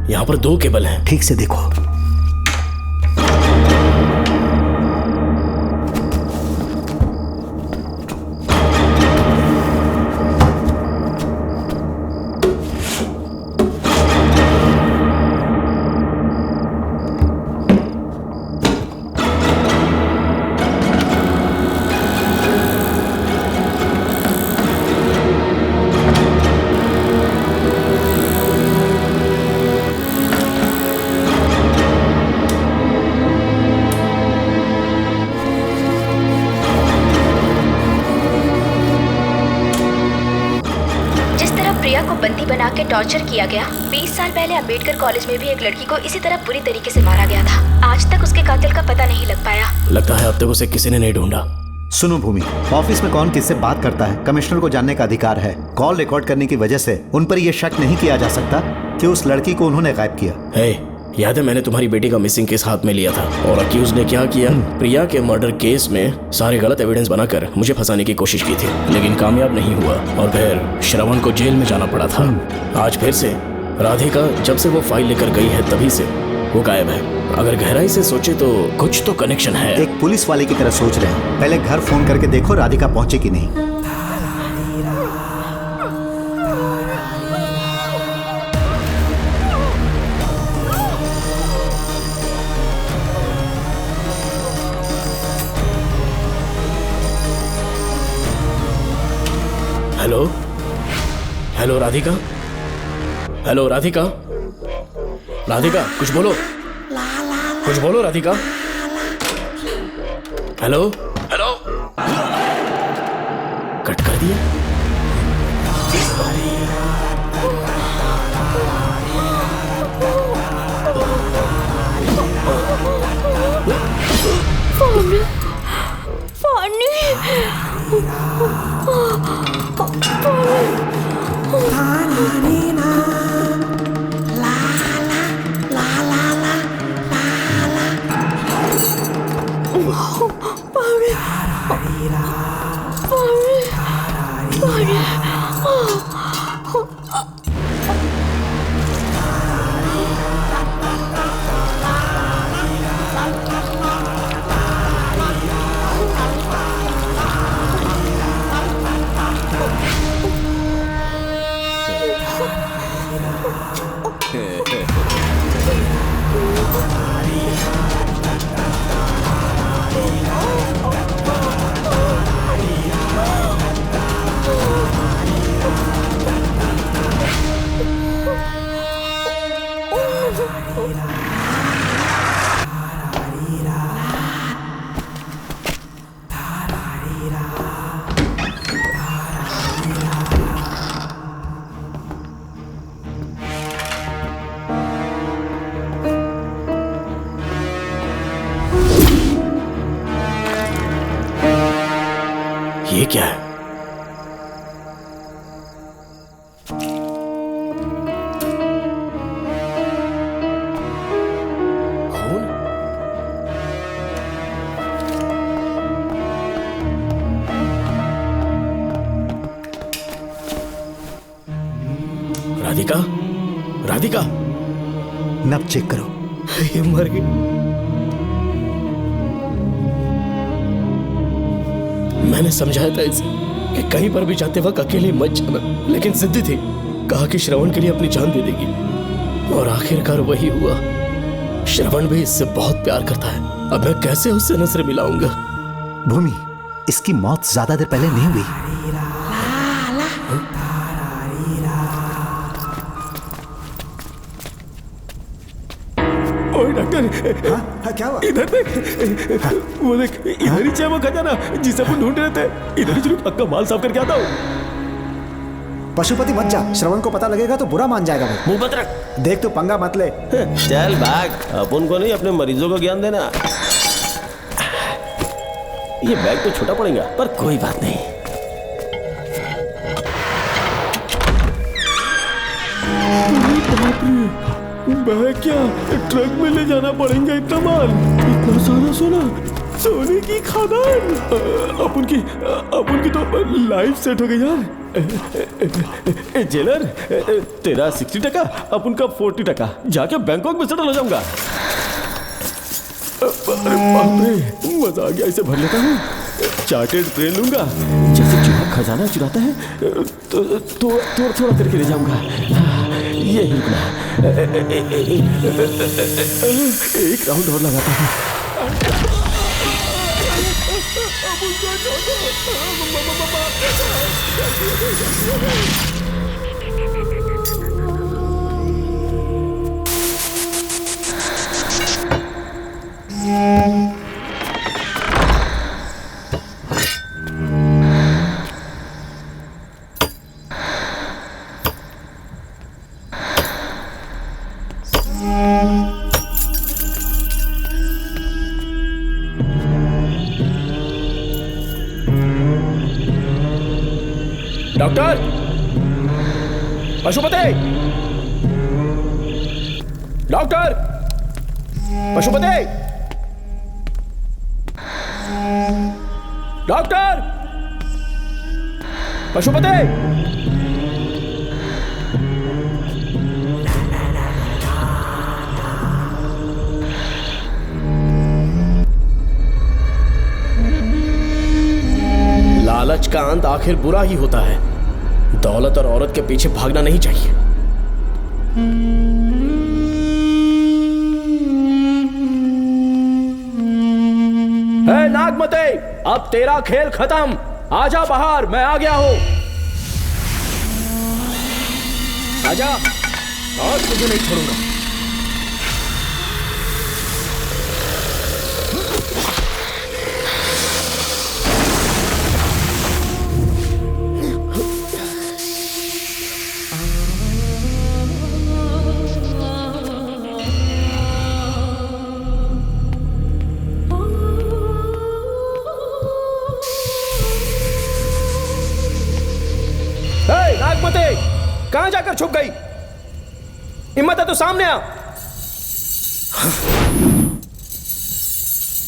यहाँ पर 2 केबल हैं। ठीक से देखो। बना के टॉर्चर किया गया। 20 साल पहले अंबेडकर कॉलेज में भी एक लड़की को इसी तरह बुरी तरीके से मारा गया था। आज तक उसके कातिल का पता नहीं लग पाया। लगता है अब तक उसे किसी ने नहीं ढूंढा। सुनो भूमि, ऑफिस में कौन किससे बात करता है कमिश्नर को जानने का अधिकार है। कॉल रिकॉर्ड करने की वजह से उन पर यह शक नहीं किया जा सकता कि उस लड़की को उन्होंने गायब किया। याद है मैंने तुम्हारी बेटी का मिसिंग केस हाथ में लिया था और अक्यूज ने क्या किया, प्रिया के मर्डर केस में सारे गलत एविडेंस बनाकर मुझे फंसाने की कोशिश की थी, लेकिन कामयाब नहीं हुआ और फिर श्रवण को जेल में जाना पड़ा था। आज फिर से राधिका जब से वो फाइल लेकर गई है तभी से वो गायब है। अगर गहराई से सोचे तो कुछ तो कनेक्शन है। एक पुलिस वाले की तरह सोच रहे हैं। पहले घर फोन करके देखो राधिका पहुंचे कि नहीं। Hello hello Radhika, hello Radhika, Radhika कुछ बोलो, कुछ बोलो राधिका। हेलो हेलो, कट कर दिया। फानी, फानी, ये क्या है? राधिका, राधिका, नब चेक करो। ये मर गई। मैंने समझाया था इसे कि कहीं पर भी जाते वक्त अकेले मत जाना, लेकिन जिद्दी थी। कहा कि श्रवण के लिए अपनी जान दे देगी, और आखिरकार वही हुआ। श्रवण भी इससे बहुत प्यार करता है। अब मैं कैसे उससे नजर मिलाऊंगा? भूमि, इसकी मौत ज्यादा देर पहले नहीं हुई। ओए डॉक्टर, क्या हुआ? इधर देख, वो देख, इधर ही है वो खजाना जिसे अपन ढूंढ रहे थे। इधर ही चलो, पक्का माल साफ करके आता हूँ। पशुपति मत जा, श्रवण को पता लगेगा तो बुरा मान जाएगा वो। मुंह मत रख। देख तू पंगा मत ले। चल भाग, अपन को नहीं अपने मरीजों को ज्ञान देना। ये बैग तो छोटा पड़ेगा, पर कोई बात नहीं। बैग क्या, ट्रक में ले जाना पड़ेगा इतना माल, इतना सारा सोना, सोने की खदान। अपन की तो लाइफ सेट हो गई यार। जेलर, तेरा 60%, अपन का 40%। जाके बैंकॉक में सेटल हो जाऊंगा। अरे बाप रे, मजा आ गया। इसे भर लेता हूँ, चार्टेड ट्रेन लूंगा। जैसे चूहा खजाना चुराता है तो थोड़ा थोड़ा करके ले जाऊंगा। ये ही एक राउंड और लगाता हूँ। Doctor, Pashupati, doctor, Pashupati, doctor, Pashupati. लालच का अंत आखिर बुरा ही होता है। दौलत और औरत के पीछे भागना नहीं चाहिए। हे नागमते, अब तेरा खेल खत्म। आजा बाहर, मैं आ गया हूं। आजा, और तुझे नहीं छोड़ूंगा। नागमते, कहां जाकर छुप गई? हिम्मत है तो सामने आ।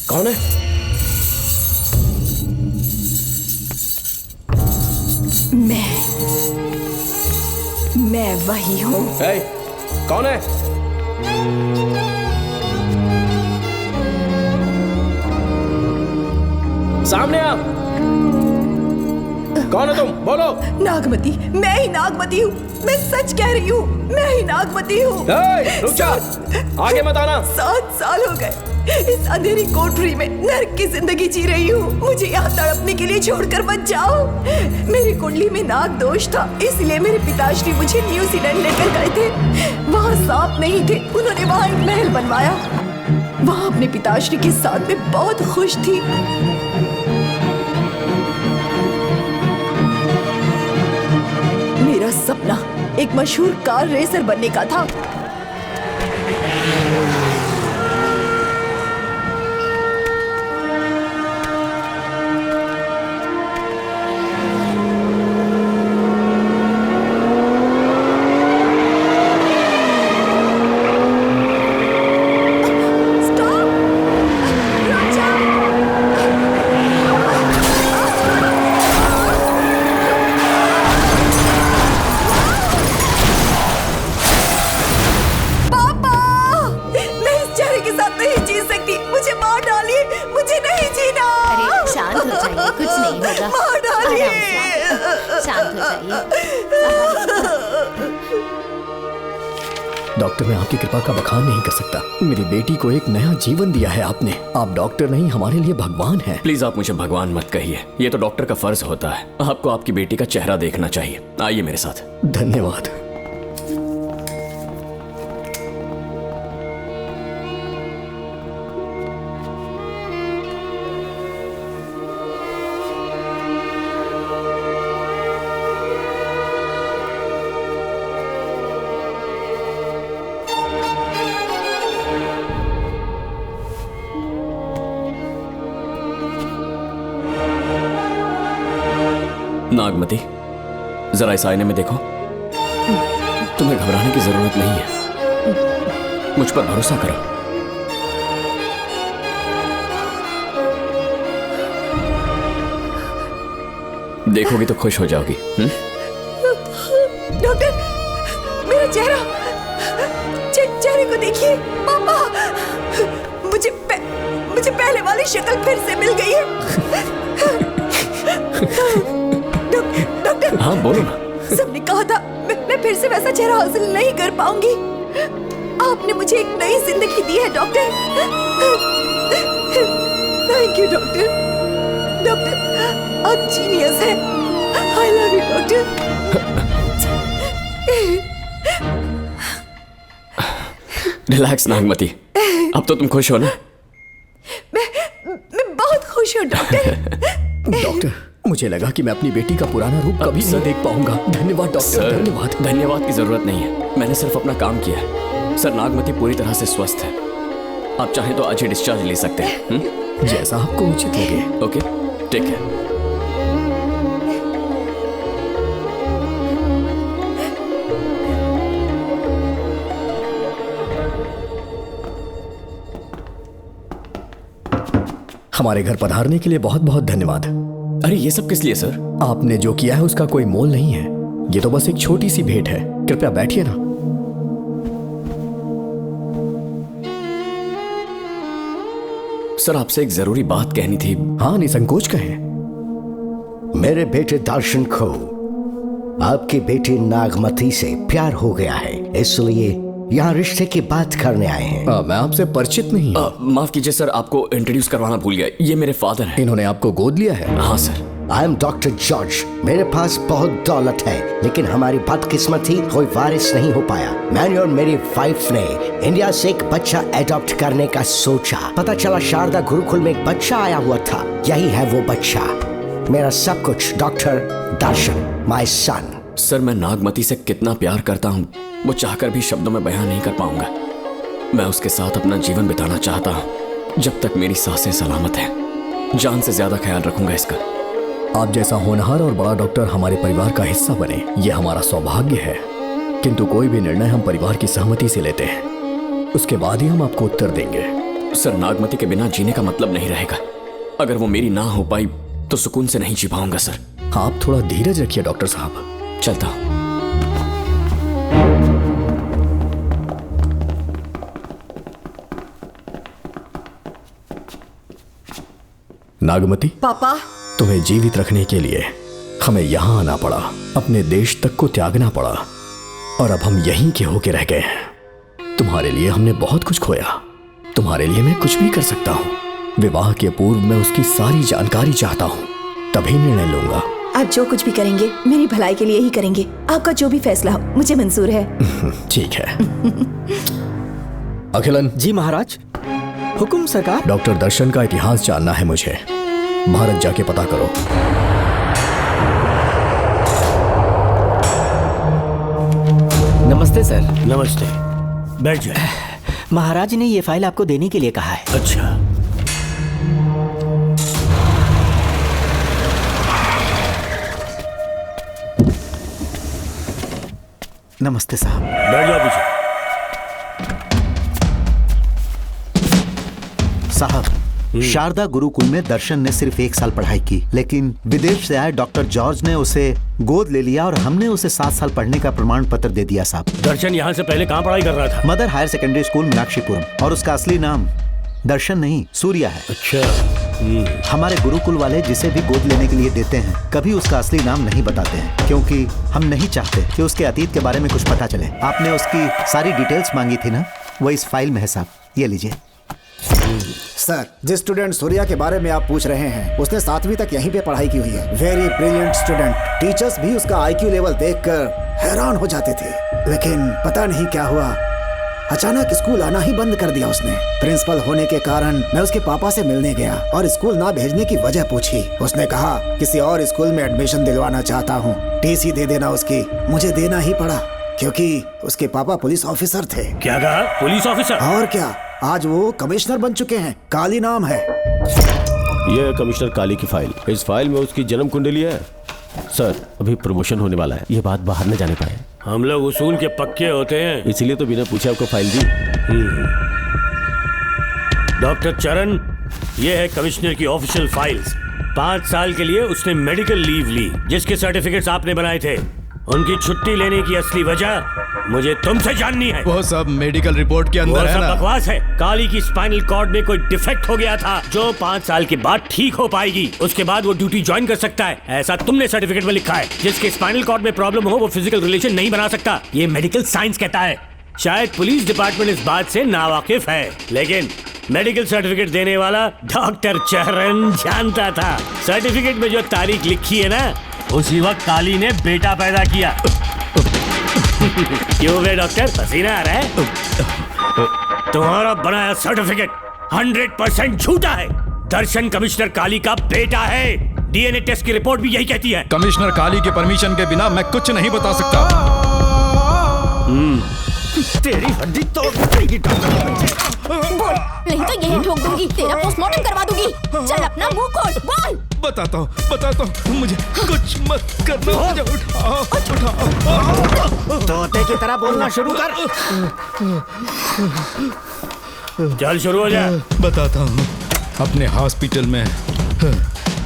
कौन है? मैं वही हूं। कौन है? सामने आ। कौन हो तुम? बोलो। नागमती, मैं ही नागमती हूँ। मैं सच कह रही हूँ, मैं ही नागमती हूँ। रुक जा, आगे मत आना। 7 साल हो गए इस अंधेरी कोठरी में नर्क की जिंदगी जी रही हूँ। मुझे यहाँ तड़पने के लिए छोड़कर मत जाओ। मेरी कुंडली में नाग दोष था, इसलिए मेरे पिताश्री मुझे न्यूजीलैंड लेकर गए थे। वहाँ सांप नहीं थे, उन्होंने वहाँ एक महल बनवाया। वहाँ अपने पिताश्री के साथ में बहुत खुश थी। मेरा सपना एक मशहूर कार रेसर बनने का था। डॉक्टर, मैं आपकी कृपा का बखान नहीं कर सकता। मेरी बेटी को एक नया जीवन दिया है आपने। आप डॉक्टर नहीं, हमारे लिए भगवान हैं। प्लीज आप मुझे भगवान मत कहिए, ये तो डॉक्टर का फर्ज होता है। आपको आपकी बेटी का चेहरा देखना चाहिए। आइए मेरे साथ। धन्यवाद। नागमती, जरा इस आईने में देखो। तुम्हें घबराने की जरूरत नहीं है, मुझ पर भरोसा करो। देखोगी तो खुश हो जाओगी। डॉक्टर, मेरा चेहरा, चेहरे को देखिए। पापा, मुझे पहले वाली शक्ल फिर से मिल गई है। डॉक्टर, हाँ बोलो ना। सबने कहा था मैं फिर से वैसा चेहरा हासिल नहीं कर पाऊंगी। आपने मुझे एक नई जिंदगी दी है doctor. Thank you doctor. Doctor, आप जीनियस हैं। I love you doctor. Relax Nagmati, अब तो तुम खुश हो ना? मैं बहुत खुश हूँ डॉक्टर। डॉक्टर, मुझे लगा कि मैं अपनी बेटी का पुराना रूप कभी नहीं देख पाऊंगा। धन्यवाद डॉक्टर, धन्यवाद। धन्यवाद की जरूरत नहीं है, मैंने सिर्फ अपना काम किया है। सर, नागमती पूरी तरह से स्वस्थ है। आप चाहें तो आज ही डिस्चार्ज ले सकते हैं। जैसा आपको उचित लगे। ओके, ठीक है। हमारे घर पधारने के लिए बहुत बहुत धन्यवाद। अरे ये सब किस लिए सर? आपने जो किया है उसका कोई मोल नहीं है। ये तो बस एक छोटी सी भेंट है। कृपया बैठिए ना। सर, आपसे एक जरूरी बात कहनी थी। हाँ, निसंकोच कहें। मेरे बेटे दर्शन को आपकी बेटी नागमती से प्यार हो गया है, इसलिए यहाँ रिश्ते की बात करने आए हैं। मैं आपसे परिचित नहीं। माफ कीजिए सर, आपको इंट्रोड्यूस करवाना भूल गया। ये मेरे फादर हैं। इन्होंने आपको गोद लिया है? हाँ sir. I am doctor George. मेरे पास बहुत दौलत है, लेकिन हमारी बदकिस्मती कोई वारिस नहीं हो पाया। मैंने और मेरी वाइफ ने इंडिया से एक बच्चा एडॉप्ट करने का सोचा। पता चला शारदा गुरुकुल में एक बच्चा आया हुआ था। यही है वो बच्चा, मेरा सब कुछ। Doctor Darshan, my son. Sir, मैं नागमती से कितना प्यार करता हूँ वो चाहकर भी शब्दों में बयां नहीं कर पाऊंगा। मैं उसके साथ अपना जीवन बिताना चाहता हूँ जब तक मेरी सांसें सलामत हैं। जान से ज्यादा ख्याल रखूंगा इसका। आप जैसा होनहार और बड़ा डॉक्टर हमारे परिवार का हिस्सा बने, ये हमारा सौभाग्य है। किंतु कोई भी निर्णय हम परिवार की सहमति से लेते हैं, उसके बाद ही हम आपको उत्तर देंगे। सर, नागमती के बिना जीने का मतलब नहीं रहेगा। अगर वो मेरी ना हो पाई तो सुकून से नहीं जी पाऊंगा सर। आप थोड़ा धीरज रखिए डॉक्टर साहब। चलता हूं। नागमती, पापा, तुम्हें जीवित रखने के लिए हमें यहाँ आना पड़ा, अपने देश तक को त्यागना पड़ा, और अब हम यहीं के होके रह गए हैं। तुम्हारे लिए हमने बहुत कुछ खोया, तुम्हारे लिए मैं कुछ भी कर सकता हूँ। विवाह के पूर्व मैं उसकी सारी जानकारी चाहता हूँ, तभी निर्णय लूंगा। आप जो कुछ भी करेंगे मेरी भलाई के लिए ही करेंगे। आपका जो भी फैसला हो मुझे मंजूर है। ठीक है। अखिलन। जी महाराज। हुकुम सरकार। डॉक्टर दर्शन का इतिहास जानना है मुझे, भारत जाके पता करो। नमस्ते सर। नमस्ते, बैठ जाए। महाराज ने ये फाइल आपको देने के लिए कहा है। अच्छा, नमस्ते साहब। बैठ जाओ पीछे। साहब, शारदा गुरुकुल में दर्शन ने सिर्फ 1 साल पढ़ाई की, लेकिन विदेश से आए डॉक्टर जॉर्ज ने उसे गोद ले लिया और हमने उसे 7 साल पढ़ने का प्रमाण पत्र दे दिया साहब। दर्शन यहाँ से पहले कहाँ पढ़ाई कर रहा था? Mother higher secondary school Meenakshipuram, और उसका असली नाम दर्शन नहीं सूर्या है। अच्छा। हमारे गुरुकुल वाले जिसे भी गोद लेने के लिए देते हैं कभी उसका असली नाम नहीं बताते हैं, क्योंकि हम नहीं चाहते कि उसके अतीत के बारे में कुछ पता चले। आपने उसकी सारी डिटेल्स मांगी थी ना, वो इस फाइल में है साहब, ये लीजिए। सर, जिस स्टूडेंट सूर्या के बारे में आप पूछ रहे हैं उसने 7वीं तक यहीं पे पढ़ाई की हुई है। Very brilliant student. टीचर्स भी उसका IQ लेवल देखकर हैरान हो जाते थे, लेकिन पता नहीं क्या हुआ, अचानक स्कूल आना ही बंद कर दिया उसने। प्रिंसिपल होने के कारण मैं उसके पापा से मिलने गया और स्कूल ना भेजने की वजह पूछी। उसने कहा किसी और स्कूल में एडमिशन दिलवाना चाहता हूँ, TC दे देना उसकी। मुझे देना ही पड़ा क्योंकि उसके पापा पुलिस ऑफिसर थे। क्या कहा? Police officer? और क्या, आज वो कमिश्नर बन चुके हैं। काली नाम है। यह है कमिश्नर काली की फाइल। इस फाइल में उसकी जन्म कुंडली है। सर, अभी प्रमोशन होने वाला है, ये बात बाहर न जाने पाए। हम लोग उसूल के पक्के होते हैं, इसीलिए तो बिना पूछे आपको फाइल दी। डॉक्टर चरण, ये है कमिश्नर की ऑफिशियल फाइल्स। 5 साल के लिए उसने मेडिकल लीव ली, जिसके सर्टिफिकेट्स आपने बनाए थे। उनकी छुट्टी लेने की असली वजह मुझे तुमसे जाननी है। वो सब मेडिकल रिपोर्ट के अंदर है ना? बकवास है। काली की स्पाइनल कॉर्ड में कोई डिफेक्ट हो गया था जो 5 साल के बाद ठीक हो पाएगी। उसके बाद वो ड्यूटी ज्वाइन कर सकता है, ऐसा तुमने सर्टिफिकेट में लिखा है। जिसके स्पाइनल कॉर्ड में प्रॉब्लम हो वो फिजिकल रिलेशन नहीं बना सकता, ये मेडिकल साइंस कहता है। शायद पुलिस डिपार्टमेंट इस बात से नावाकिफ है, लेकिन मेडिकल सर्टिफिकेट देने वाला डॉक्टर चरण जानता था। सर्टिफिकेट में जो तारीख लिखी है ना, उसी वक्त काली ने बेटा पैदा किया। क्यों बे डॉक्टर, पसीना आ रहा है? तुम्हारा बनाया सर्टिफिकेट 100% झूठा है। दर्शन कमिश्नर काली का बेटा है। DNA टेस्ट की रिपोर्ट भी यही कहती है। कमिश्नर काली के परमिशन के बिना मैं कुछ नहीं बता सकता। तेरी हड्डी तोड़ देगी डॉक्टर के बच्चे। नहीं तो यही ठोक दूंगी, तेरा पोस्टमार्टम करवा दूंगी। चल अपना मुंह खोल, बोल। बताता हूँ, मुझे कुछ मत करना। मुझे उठाओ। तोते की तरह बोलना शुरू कर। चल शुरू हो जा। बताता हूँ, अपने हॉस्पिटल में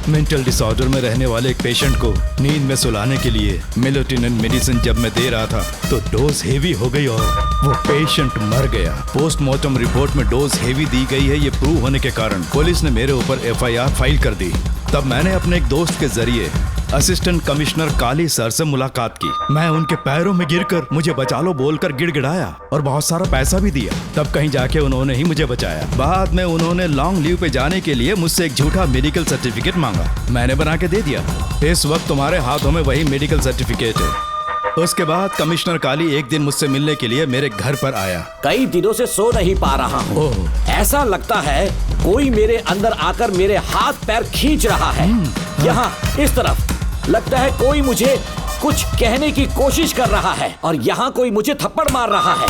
मेंटल डिसऑर्डर में रहने वाले एक पेशेंट को नींद में सुलाने के लिए मेलेटोनिन मेडिसिन जब मैं दे रहा था तो डोज हेवी हो गई और वो पेशेंट मर गया। पोस्टमार्टम रिपोर्ट में डोज हेवी दी गई है, ये प्रूव होने के कारण पुलिस ने मेरे ऊपर FIR फाइल कर दी। तब मैंने अपने एक दोस्त के जरिए असिस्टेंट कमिश्नर काली सर से मुलाकात की। मैं उनके पैरों में गिरकर मुझे बचा लो बोलकर गिड़गिड़ाया और बहुत सारा पैसा भी दिया। तब कहीं जाके उन्होंने ही मुझे बचाया। बाद में उन्होंने लॉन्ग लीव पे जाने के लिए मुझसे एक झूठा मेडिकल सर्टिफिकेट मांगा, मैंने बना के दे दिया। इस वक्त तुम्हारे हाथों में वही मेडिकल सर्टिफिकेट है। उसके बाद कमिश्नर काली एक दिन मुझसे मिलने के लिए मेरे घर पर आया। कई दिनों से सो नहीं पा रहा हूँ। ऐसा लगता है कोई मेरे अंदर आकर मेरे हाथ पैर खींच रहा है। यहाँ इस तरफ लगता है कोई मुझे कुछ कहने की कोशिश कर रहा है और यहाँ कोई मुझे थप्पड़ मार रहा है।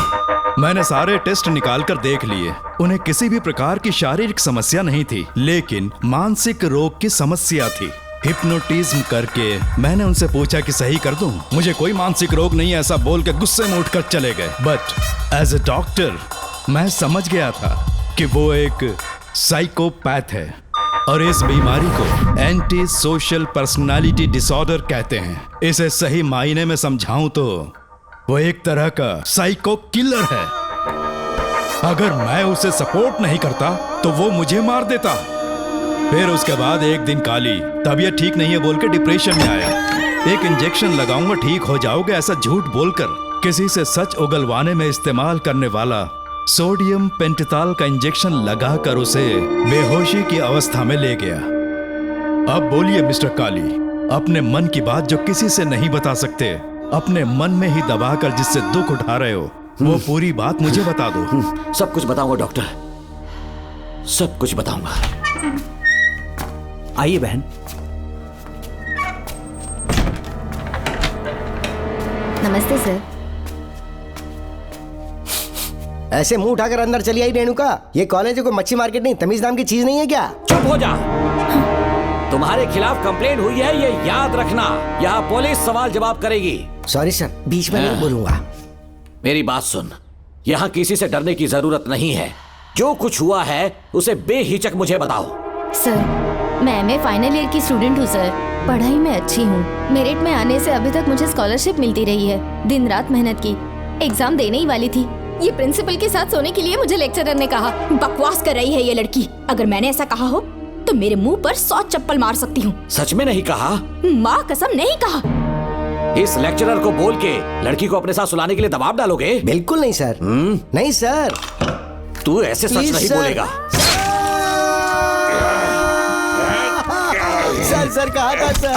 मैंने सारे टेस्ट निकाल कर देख लिए, उन्हें किसी भी प्रकार की शारीरिक समस्या नहीं थी, लेकिन मानसिक रोग की समस्या थी। हिप्नोटिज्म करके मैंने उनसे पूछा कि सही कर दूं। मुझे कोई मानसिक रोग नहीं, ऐसा बोल के गुस्से में उठकर चले गए। बट एज ए डॉक्टर मैं समझ गया था कि वो एक साइकोपैथ है और इस बीमारी को एंटी सोशल पर्सनालिटी डिसऑर्डर कहते हैं। इसे सही मायने में समझाऊं तो वो एक तरह का साइको किलर है। अगर मैं उसे सपोर्ट नहीं करता तो वो मुझे मार देता। फिर उसके बाद एक दिन काली तबीयत ठीक नहीं है बोल के डिप्रेशन में आया। एक इंजेक्शन लगाऊंगा ठीक हो जाओगे, ऐसा झूठ बोलकर किसी से सच उगलवाने में इस्तेमाल करने वाला सोडियम पेंटोथॉल का इंजेक्शन लगाकर उसे बेहोशी की अवस्था में ले गया। अब बोलिए मिस्टर काली, अपने मन की बात जो किसी से नहीं बता सकते, अपने मन में ही दबाकर जिससे दुख उठा रहे हो, वो पूरी बात मुझे बता दो। सब कुछ बताऊंगा डॉक्टर, सब कुछ बताऊंगा। आइए बहन। नमस्ते सर। ऐसे मुंह उठाकर अंदर चली आई रेणुका। ये कॉलेज है कोई मच्छी मार्केट नहीं, तमीज नाम की चीज नहीं है क्या? चुप हो जा। तुम्हारे खिलाफ कंप्लेंट हुई है, ये याद रखना। यहाँ पुलिस सवाल जवाब करेगी। सॉरी सर, बीच में नहीं बोलूंगा। मेरी बात सुन, यहाँ किसी से डरने की जरूरत नहीं है। जो कुछ हुआ है उसे बेहिचक मुझे बताओ। सर, मैं एमए फाइनल ईयर की स्टूडेंट हूँ सर। पढ़ाई में अच्छी हूँ। मेरिट में आने से अभी तक मुझे स्कॉलरशिप मिलती रही है। दिन रात मेहनत की, एग्जाम देने ही वाली थी। ये प्रिंसिपल के साथ सोने के लिए मुझे लेक्चरर ने कहा। बकवास कर रही है ये लड़की। अगर मैंने ऐसा कहा हो तो मेरे मुंह पर 100 चप्पल मार सकती हूँ। सच में नहीं कहा? माँ कसम नहीं कहा। इस लेक्चरर को बोल के लड़की को अपने साथ सुलाने के लिए दबाव डालोगे? बिल्कुल नहीं सर। नहीं सर। तू ऐसे सच नहीं बोलेगा। सर कहा था सर।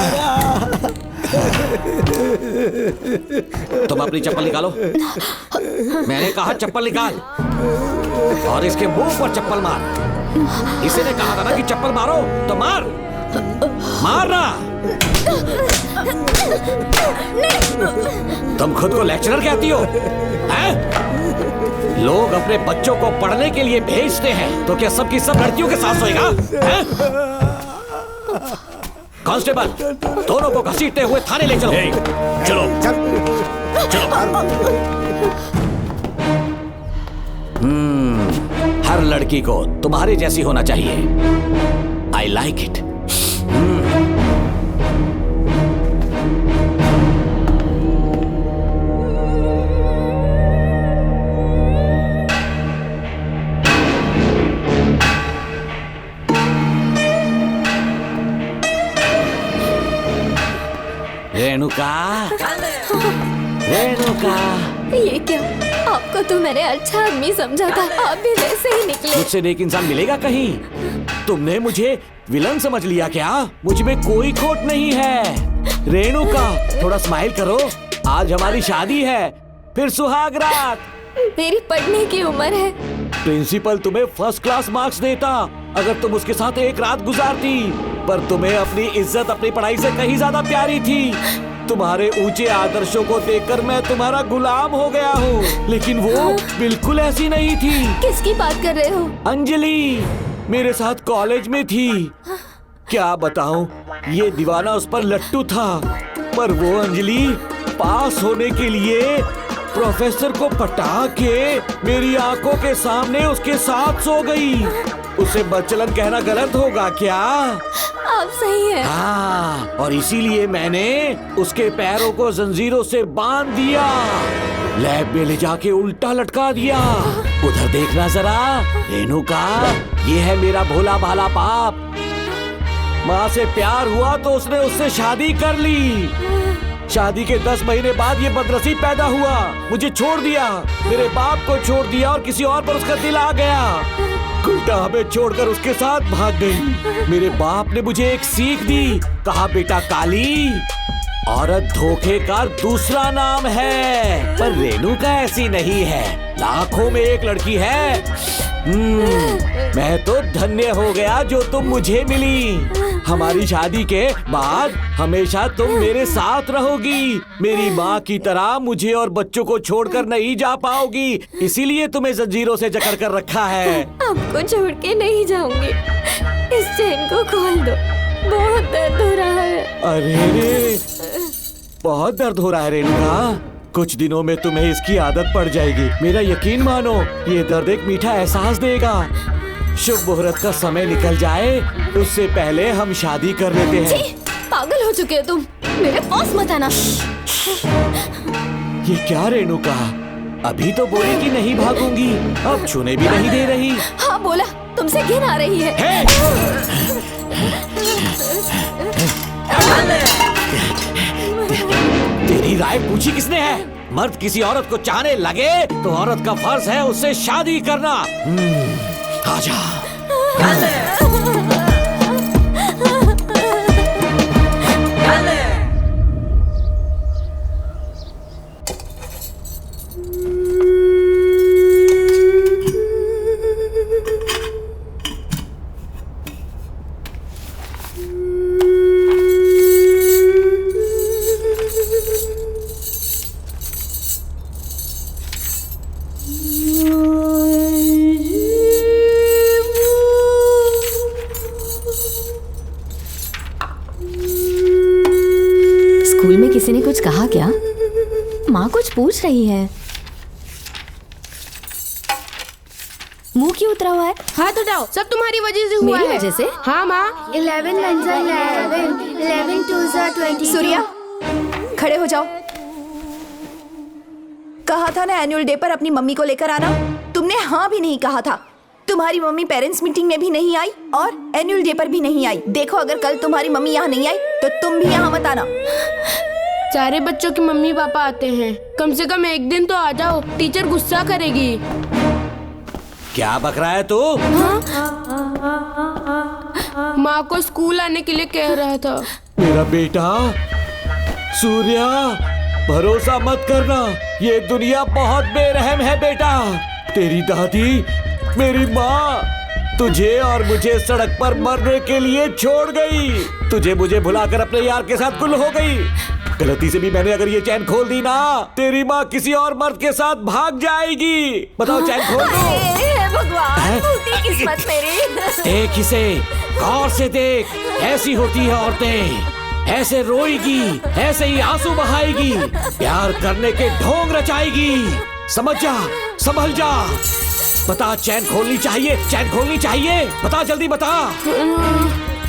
तुम अपनी चप्पल निकालो। मैंने कहा चप्पल निकाल और इसके मुंह पर चप्पल मार। इसी ने कहा था ना कि चप्पल मारो तो मार। मारना। तुम खुद को लेक्चरर कहती हो हैं? लोग अपने बच्चों को पढ़ने के लिए भेजते हैं, तो क्या सबकी सब लड़कियों के साथ सोएगा? कांस्टेबल, दोनों को घसीटते हुए थाने ले चलो। चलो चलो। हर लड़की को तुम्हारे जैसी होना चाहिए। I like it. Renuka, Renuka. ये क्या? आपको तो मैंने अच्छा आदमी समझा था, आप भी वैसे ही निकले। मुझसे नेक इंसान मिलेगा कहीं? तुमने मुझे विलन समझ लिया क्या? मुझ में कोई खोट नहीं है। रेणुका, थोड़ा स्माइल करो। आज हमारी शादी है, फिर सुहाग रात। मेरी पढ़ने की उम्र है। प्रिंसिपल तुम्हें फर्स्ट क्लास मार्क्स देता अगर तुम उसके साथ एक रात गुजारती, पर तुम्हें अपनी इज्जत अपनी पढ़ाई से कहीं ज्यादा प्यारी थी। तुम्हारे ऊंचे आदर्शों को देखकर मैं तुम्हारा गुलाम हो गया हूँ, लेकिन वो बिल्कुल ऐसी नहीं थी। किसकी बात कर रहे हो? अंजलि मेरे साथ कॉलेज में थी। क्या बताऊं, ये दीवाना उस पर लट्टू था, पर वो अंजलि पास होने के लिए प्रोफेसर को पटा के मेरी आंखों के सामने उसके साथ सो गई। उसे बदचलन कहना गलत होगा क्या? आप सही है। हाँ, और इसीलिए मैंने उसके पैरों को जंजीरों से बांध दिया, लैब में ले जाके उल्टा लटका दिया। उधर देखना जरा रेणुका, ये है मेरा भोला भाला बाप। माँ से प्यार हुआ तो उसने उससे शादी कर ली। शादी के 10 महीने बाद ये बदनसीब पैदा हुआ, मुझे छोड़ दिया, मेरे बाप को छोड़ दिया और किसी और पर उसका दिल आ गया। उल्टा हमें छोड़कर उसके साथ भाग गई। मेरे बाप ने मुझे एक सीख दी, कहा बेटा काली, औरत धोखे का दूसरा नाम है, पर रेणुका ऐसी नहीं है, लाखों में एक लड़की है। मैं तो धन्य हो गया जो तुम मुझे मिली। हमारी शादी के बाद हमेशा तुम मेरे साथ रहोगी। मेरी माँ की तरह मुझे और बच्चों को छोड़कर नहीं जा पाओगी, इसीलिए तुम्हें जंजीरों से जकड़ कर रखा है। आपको छोड़ के नहीं जाऊंगी। इस चेन को खोल दो, बहुत दर्द हो रहा है। अरे रे, बहुत दर्द हो रहा है रेणुका। कुछ दिनों में तुम्हें इसकी आदत पड़ जाएगी, मेरा यकीन मानो। ये दर्द एक मीठा एहसास देगा। शुभ मुहूर्त का समय निकल जाए उससे पहले हम शादी कर लेते हैं। पागल हो चुके हो तुम, मेरे पास मत आना। ये क्या रेणुका, अभी तो बोली कि नहीं भागूंगी, अब छूने भी नहीं दे रही। हाँ बोला, तुमसे घिन आ रही है। मेरी राय पूछी किसने है? मर्द किसी औरत को चाहने लगे तो औरत का फर्ज है उससे शादी करना। आजा। स्कूल में किसी ने कुछ कहा क्या? माँ कुछ पूछ रही है। मुंह क्यों उतरा हुआ है? हाथ उठाओ, सब तुम्हारी वजह से हुआ मेरी है। वजह से? हाँ माँ। 11 1 11 11 2 22। सूर्या, खड़े हो जाओ। कहा था ना एनुअल डे पर अपनी मम्मी को लेकर आना। तुमने हाँ भी नहीं कहा था। तुम्हारी मम्मी पेरेंट्स मीटिंग में भी नहीं आई और एनुअल डे पर भी नहीं आई। देखो अगर कल तुम्हारी मम्मी यहाँ नहीं आई तो तुम भी यहाँ मत आना। सारे बच्चों की मम्मी पापा आते हैं, कम से कम एक दिन तो आ जाओ, टीचर गुस्सा करेगी। क्या बक रहा है तू? माँ को स्कूल आने के लिए कह रहा था। मेरा बेटा सूर्या, भरोसा मत करना, ये दुनिया बहुत बेरहम है बेटा। तेरी दादी, मेरी माँ तुझे और मुझे सड़क पर मरने के लिए छोड़ गई। तुझे मुझे भुलाकर अपने यार के साथ गुल हो गई। गलती से भी मैंने अगर ये चैन खोल दी ना, तेरी माँ किसी और मर्द के साथ भाग जाएगी। बताओ चैन खोल दो। भगवान, फूटी किस्मत मेरी। देख इसे, गौर से देख, ऐसी होती है औरतें। ऐसे रोएगी, ऐसे ही आंसू बहाएगी, प्यार करने के ढोंग रचाएगी। समझ जा, संभल जा। बता, चैन खोलनी चाहिए, चैन खोलनी चाहिए। बता जल्दी बता,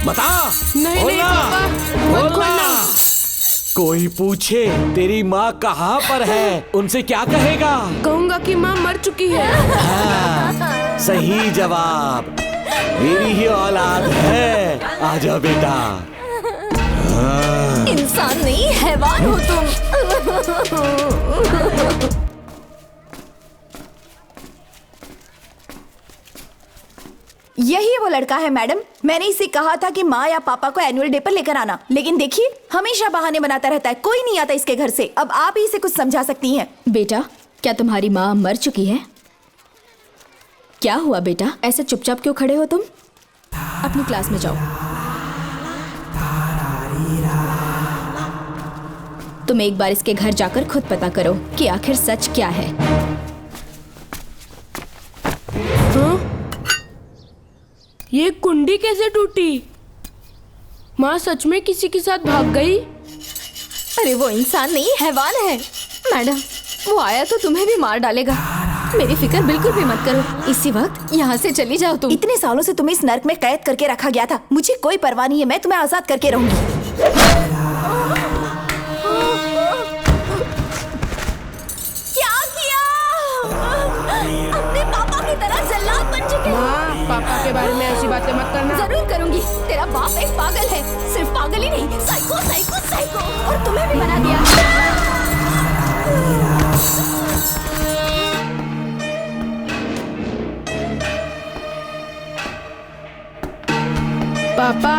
बता। नहीं नहीं पापा, मत खोलना। कोई पूछे तेरी माँ कहाँ पर है, उनसे क्या कहेगा? कहूँगा कि माँ मर चुकी है। हाँ, सही जवाब। मेरी ही औलाद है। आजा बेटा। हाँ। इंसान नहीं, हैवान हो तुम। यही वो लड़का है मैडम। मैंने इसे कहा था कि माँ या पापा को एनुअल डे पर लेकर आना, लेकिन देखिए हमेशा बहाने बनाता रहता है। कोई नहीं आता इसके घर से। अब आप ही इसे कुछ समझा सकती हैं। बेटा, क्या तुम्हारी माँ मर चुकी है? क्या हुआ बेटा, ऐसे चुपचाप क्यों खड़े हो तुम? अपनी क्लास में जाओ। तुम एक बार इसके घर जाकर खुद पता करो कि आखिर सच क्या है। ये कुंडी कैसे टूटी? माँ सच में किसी के साथ भाग गई? अरे वो इंसान नहीं, हैवान है। मैडम, वो आया तो तुम्हें भी मार डालेगा। मेरी फिक्र बिल्कुल भी मत करो। इसी वक्त यहाँ से चली जाओ तुम। इतने सालों से तुम्हें इस नर्क में कैद करके रखा गया था। मुझे कोई परवाह नहीं है, मैं तुम्हें आजाद करके रहूंगी। पापा के बारे में ऐसी बातें मत करना। जरूर करूंगी। तेरा बाप एक पागल है, सिर्फ पागल ही नहीं, साइको साइको साइको। और तुम्हें भी बना दिया। पापा,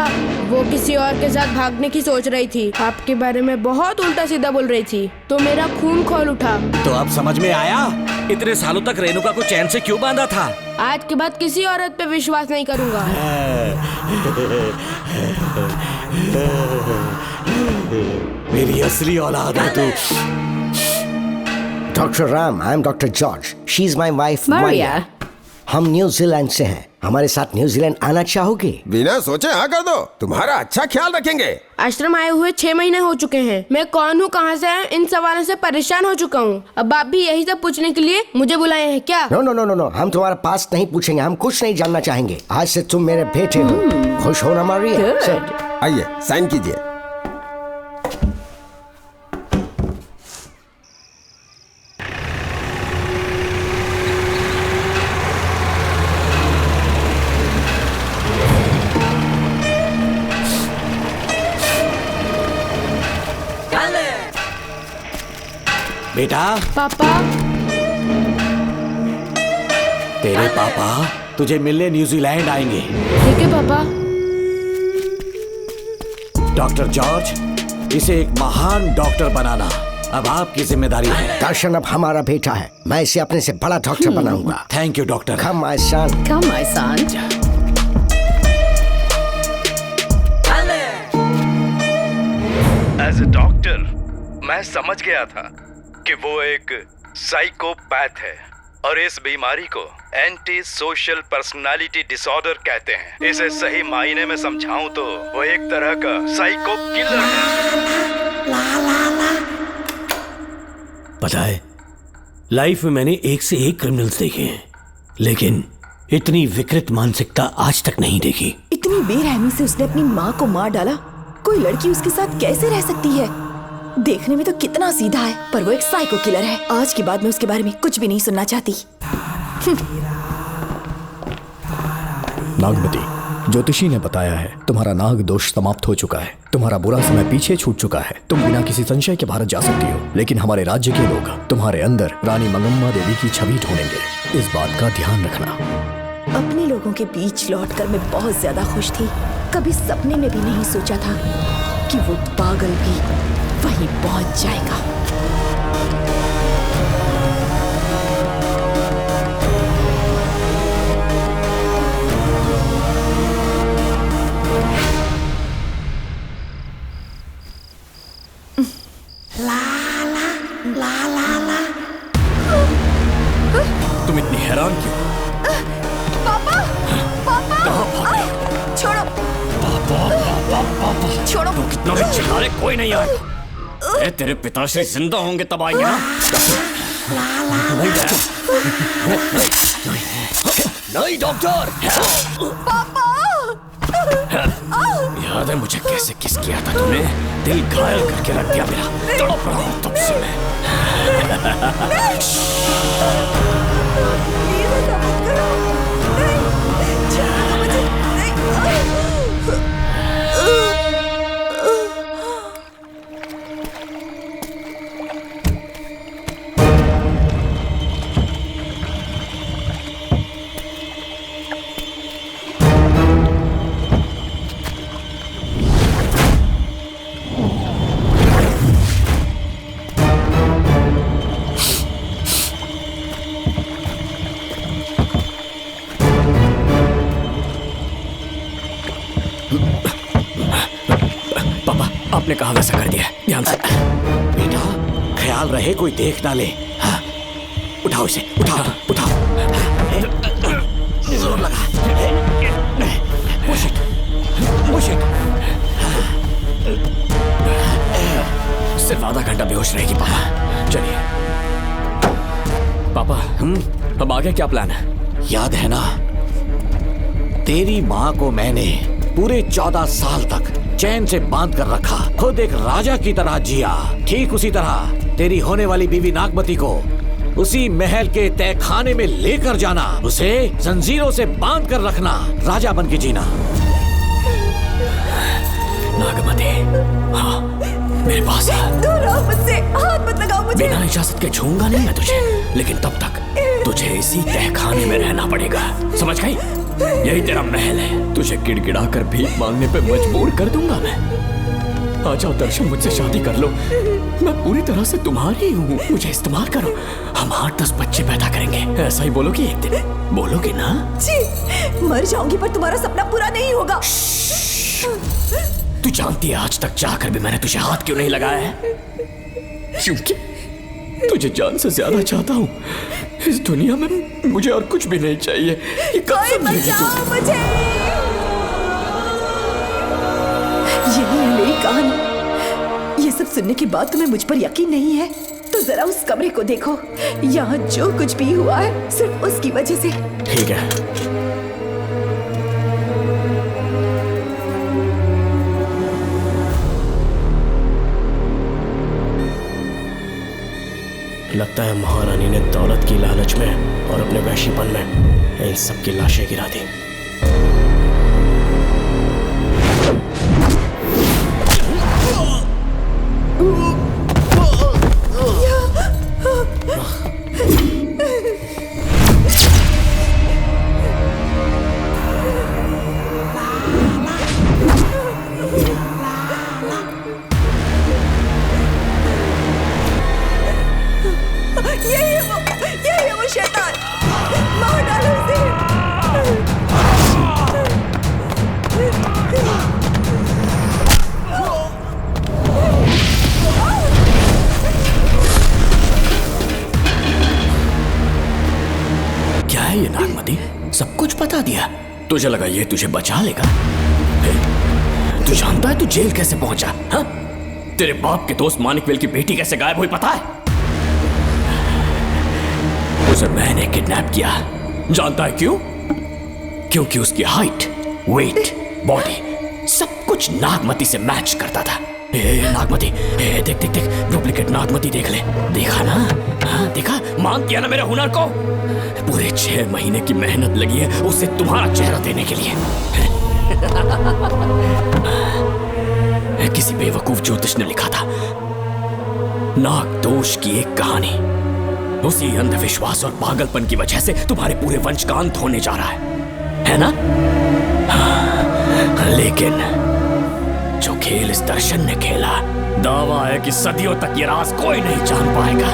वो किसी और के साथ भागने की सोच रही थी, आपके बारे में बहुत उल्टा सीधा बोल रही थी, तो मेरा खून खौल उठा। तो अब समझ में आया इतने सालों तक रेणुका को चैन से क्यों बांधा था? आज के बाद किसी औरत पे विश्वास नहीं करूंगा। मेरी असली औलाद है तू। Doctor Ram, I am doctor George. She is my wife Maria. हम न्यूजीलैंड से हैं। हमारे साथ न्यूजीलैंड आना चाहोगे? बिना सोचे हाँ कर दो, तुम्हारा अच्छा ख्याल रखेंगे। आश्रम आए हुए 6 महीने हो चुके हैं। मैं कौन हूँ, कहाँ से आया, इन सवालों से परेशान हो चुका हूँ। अब आप भी यही सब पूछने के लिए मुझे बुलाए हैं क्या? No no no no no, हम तुम्हारा पास नहीं पूछेंगे। हम कुछ नहीं जानना चाहेंगे। आज से तुम मेरे बेटे हो। खुश हो ना मारिया? आइए साइन कीजिए। बेटा। पापा। तेरे पापा तुझे मिलने न्यूजीलैंड आएंगे। ठीक है पापा। डॉक्टर जॉर्ज, इसे एक महान डॉक्टर बनाना अब आपकी जिम्मेदारी है। दर्शन अब हमारा बेटा है, मैं इसे अपने से बड़ा डॉक्टर बनाऊंगा। Thank you doctor. Come my son. Come my son. As a doctor मैं समझ गया था कि वो एक साइकोपैथ है और इस बीमारी को एंटी सोशल पर्सनालिटी डिसऑर्डर कहते हैं। इसे सही मायने में समझाऊं तो वो एक तरह का साइको किलर है। पता है, लाइफ में मैंने एक से एक क्रिमिनल्स देखे हैं, लेकिन इतनी विकृत मानसिकता आज तक नहीं देखी। इतनी बेरहमी से उसने अपनी माँ को मार डाला। कोई लड़की उसके साथ कैसे रह सकती है? देखने में तो कितना सीधा है, पर वो एक साइको किलर है। आज के बाद मैं उसके बारे में कुछ भी नहीं सुनना चाहती। नागमती, ज्योतिषी ने बताया है तुम्हारा नाग दोष समाप्त हो चुका है, तुम्हारा बुरा समय पीछे छूट चुका है, तुम बिना किसी संशय के भारत जा सकती हो। लेकिन हमारे राज्य के लोग तुम्हारे अंदर रानी मंगम्मा देवी की छवि ढूंढेंगे, इस बात का ध्यान रखना। अपने लोगों के बीच लौटकर मैं बहुत ज्यादा खुश थी। कभी सपने में भी नहीं सोचा था कि वो पागल भी वहीं पहुंच जाएगा। तुम इतनी हैरान क्यों? पापा, पापा, छोड़ो, छोड़ो। तू कितना भी चिल्ला रहे, कोई नहीं आएगा। तेरे पिताश्री जिंदा होंगे तब आएंगे ना। नहीं डॉक्टर। पापा, याद है मुझे कैसे किस किया था तूने? दिल घायल करके रख दिया मेरा। तड़प रहा हूं तब से मैं। आपने कहा वैसा कर दिया, ध्यान से। बेटा ख्याल रहे कोई देख ना ले। हाँ। उठाओ इसे, उठाओ उठाओ। जोर लगा। Push it, push it। सिर्फ आधा घंटा बेहोश रहेगी पापा। चलिए पापा, अब आगे क्या प्लान है? याद है ना, तेरी माँ को मैंने पूरे 14 साल तक चैन से बांध कर रखा, खुद एक राजा की तरह जिया। ठीक उसी तरह तेरी होने वाली बीवी नागमती को उसी महल के तहखाने में लेकर जाना, उसे जंजीरों से बांध कर रखना, राजा बन के जीना। नागमती, हाँ मेरे पास आ। दूर रहो मुझसे, हाथ मत लगाओ मुझे। बिना इजाजत के छूऊंगा नहीं मैं तुझे, लेकिन तब तक तुझे इसी तहखाने में रहना पड़ेगा, समझ गई? यही तेरा महल है। तुझे गिड़गिड़ा कर भीख मांगने पे मजबूर कर दूंगा मैं। आ जाओ दर्शन, मुझसे शादी कर लो, मैं पूरी तरह से तुम्हारी हूँ, मुझे इस्तेमाल करो। हम 8-10 बच्चे पैदा करेंगे, ऐसा ही बोलोगी एक दिन? बोलोगे ना? जी, मर जाऊंगी पर तुम्हारा सपना पूरा नहीं होगा। तू जानती है आज तक चाहकर भी मैंने तुझे हाथ क्यों नहीं लगाया है? क्योंकि तुझे जान से ज्यादा चाहता हूँ। इस दुनिया में मुझे और कुछ भी नहीं चाहिए। ये कब समझेगी तू? मुझे यही है मेरी कहानी। ये सब सुनने के बाद तुम्हें मुझ पर यकीन नहीं है तो जरा उस कमरे को देखो। यहाँ जो कुछ भी हुआ है सिर्फ उसकी वजह से। ठीक है, लगता है महारानी ने दौलत की लालच में और अपने वैशीपन में इन सब की लाशें गिरा दी। क्या है ये नागमती? सब कुछ बता दिया। तुझे लगा ये तुझे बचा लेगा? तू जानता है तू जेल कैसे पहुंचा? हाँ? तेरे बाप के दोस्त मानिकवेल की बेटी कैसे गायब हुई पता है? उसे मैंने किडनैप किया। जानता है क्यों? क्योंकि उसकी हाइट, वेट, बॉडी सब कुछ नागमती से मैच करता था। नागमती, देख देख देख, डुप्लीकेट नागमती देख ले। देखा ना? हाँ, देखा? मान किया ना मेरे हुनर को? पूरे 6 महीने की मेहनत लगी है उसे तुम्हारा चेहरा देने के लिए। किसी बेवकूफ ज्योतिष ने लिखा था नागदोष की एक कहानी। उसी अंधविश्वास और पागलपन की वजह से तुम्हारे पूरे वंश का अंत होने जा रहा है ना? हाँ, लेकिन जो खेल इस दर्शन ने खेला, दावा है कि सदियों तक ये राज कोई नहीं जान पाएगा।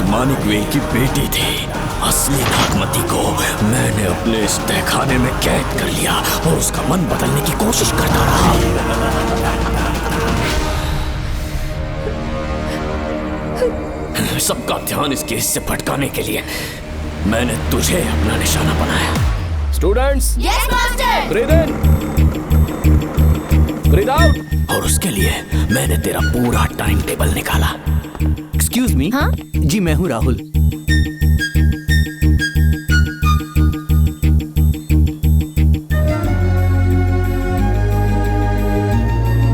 मानिकवेल की बेटी थी। असली नागमती को मैंने अपने इस तहखाने में कैद कर लिया और उसका मन बदलने की कोशिश करता रहा। सबका ध्यान इस केस से भटकाने के लिए मैंने तुझे अपना निशाना बनाया। Students, yes master. ब्रीथ इन, ब्रीथ आउट। और उसके लिए मैंने तेरा पूरा टाइम टेबल निकाला। Excuse me. हाँ? जी मैं हूँ राहुल।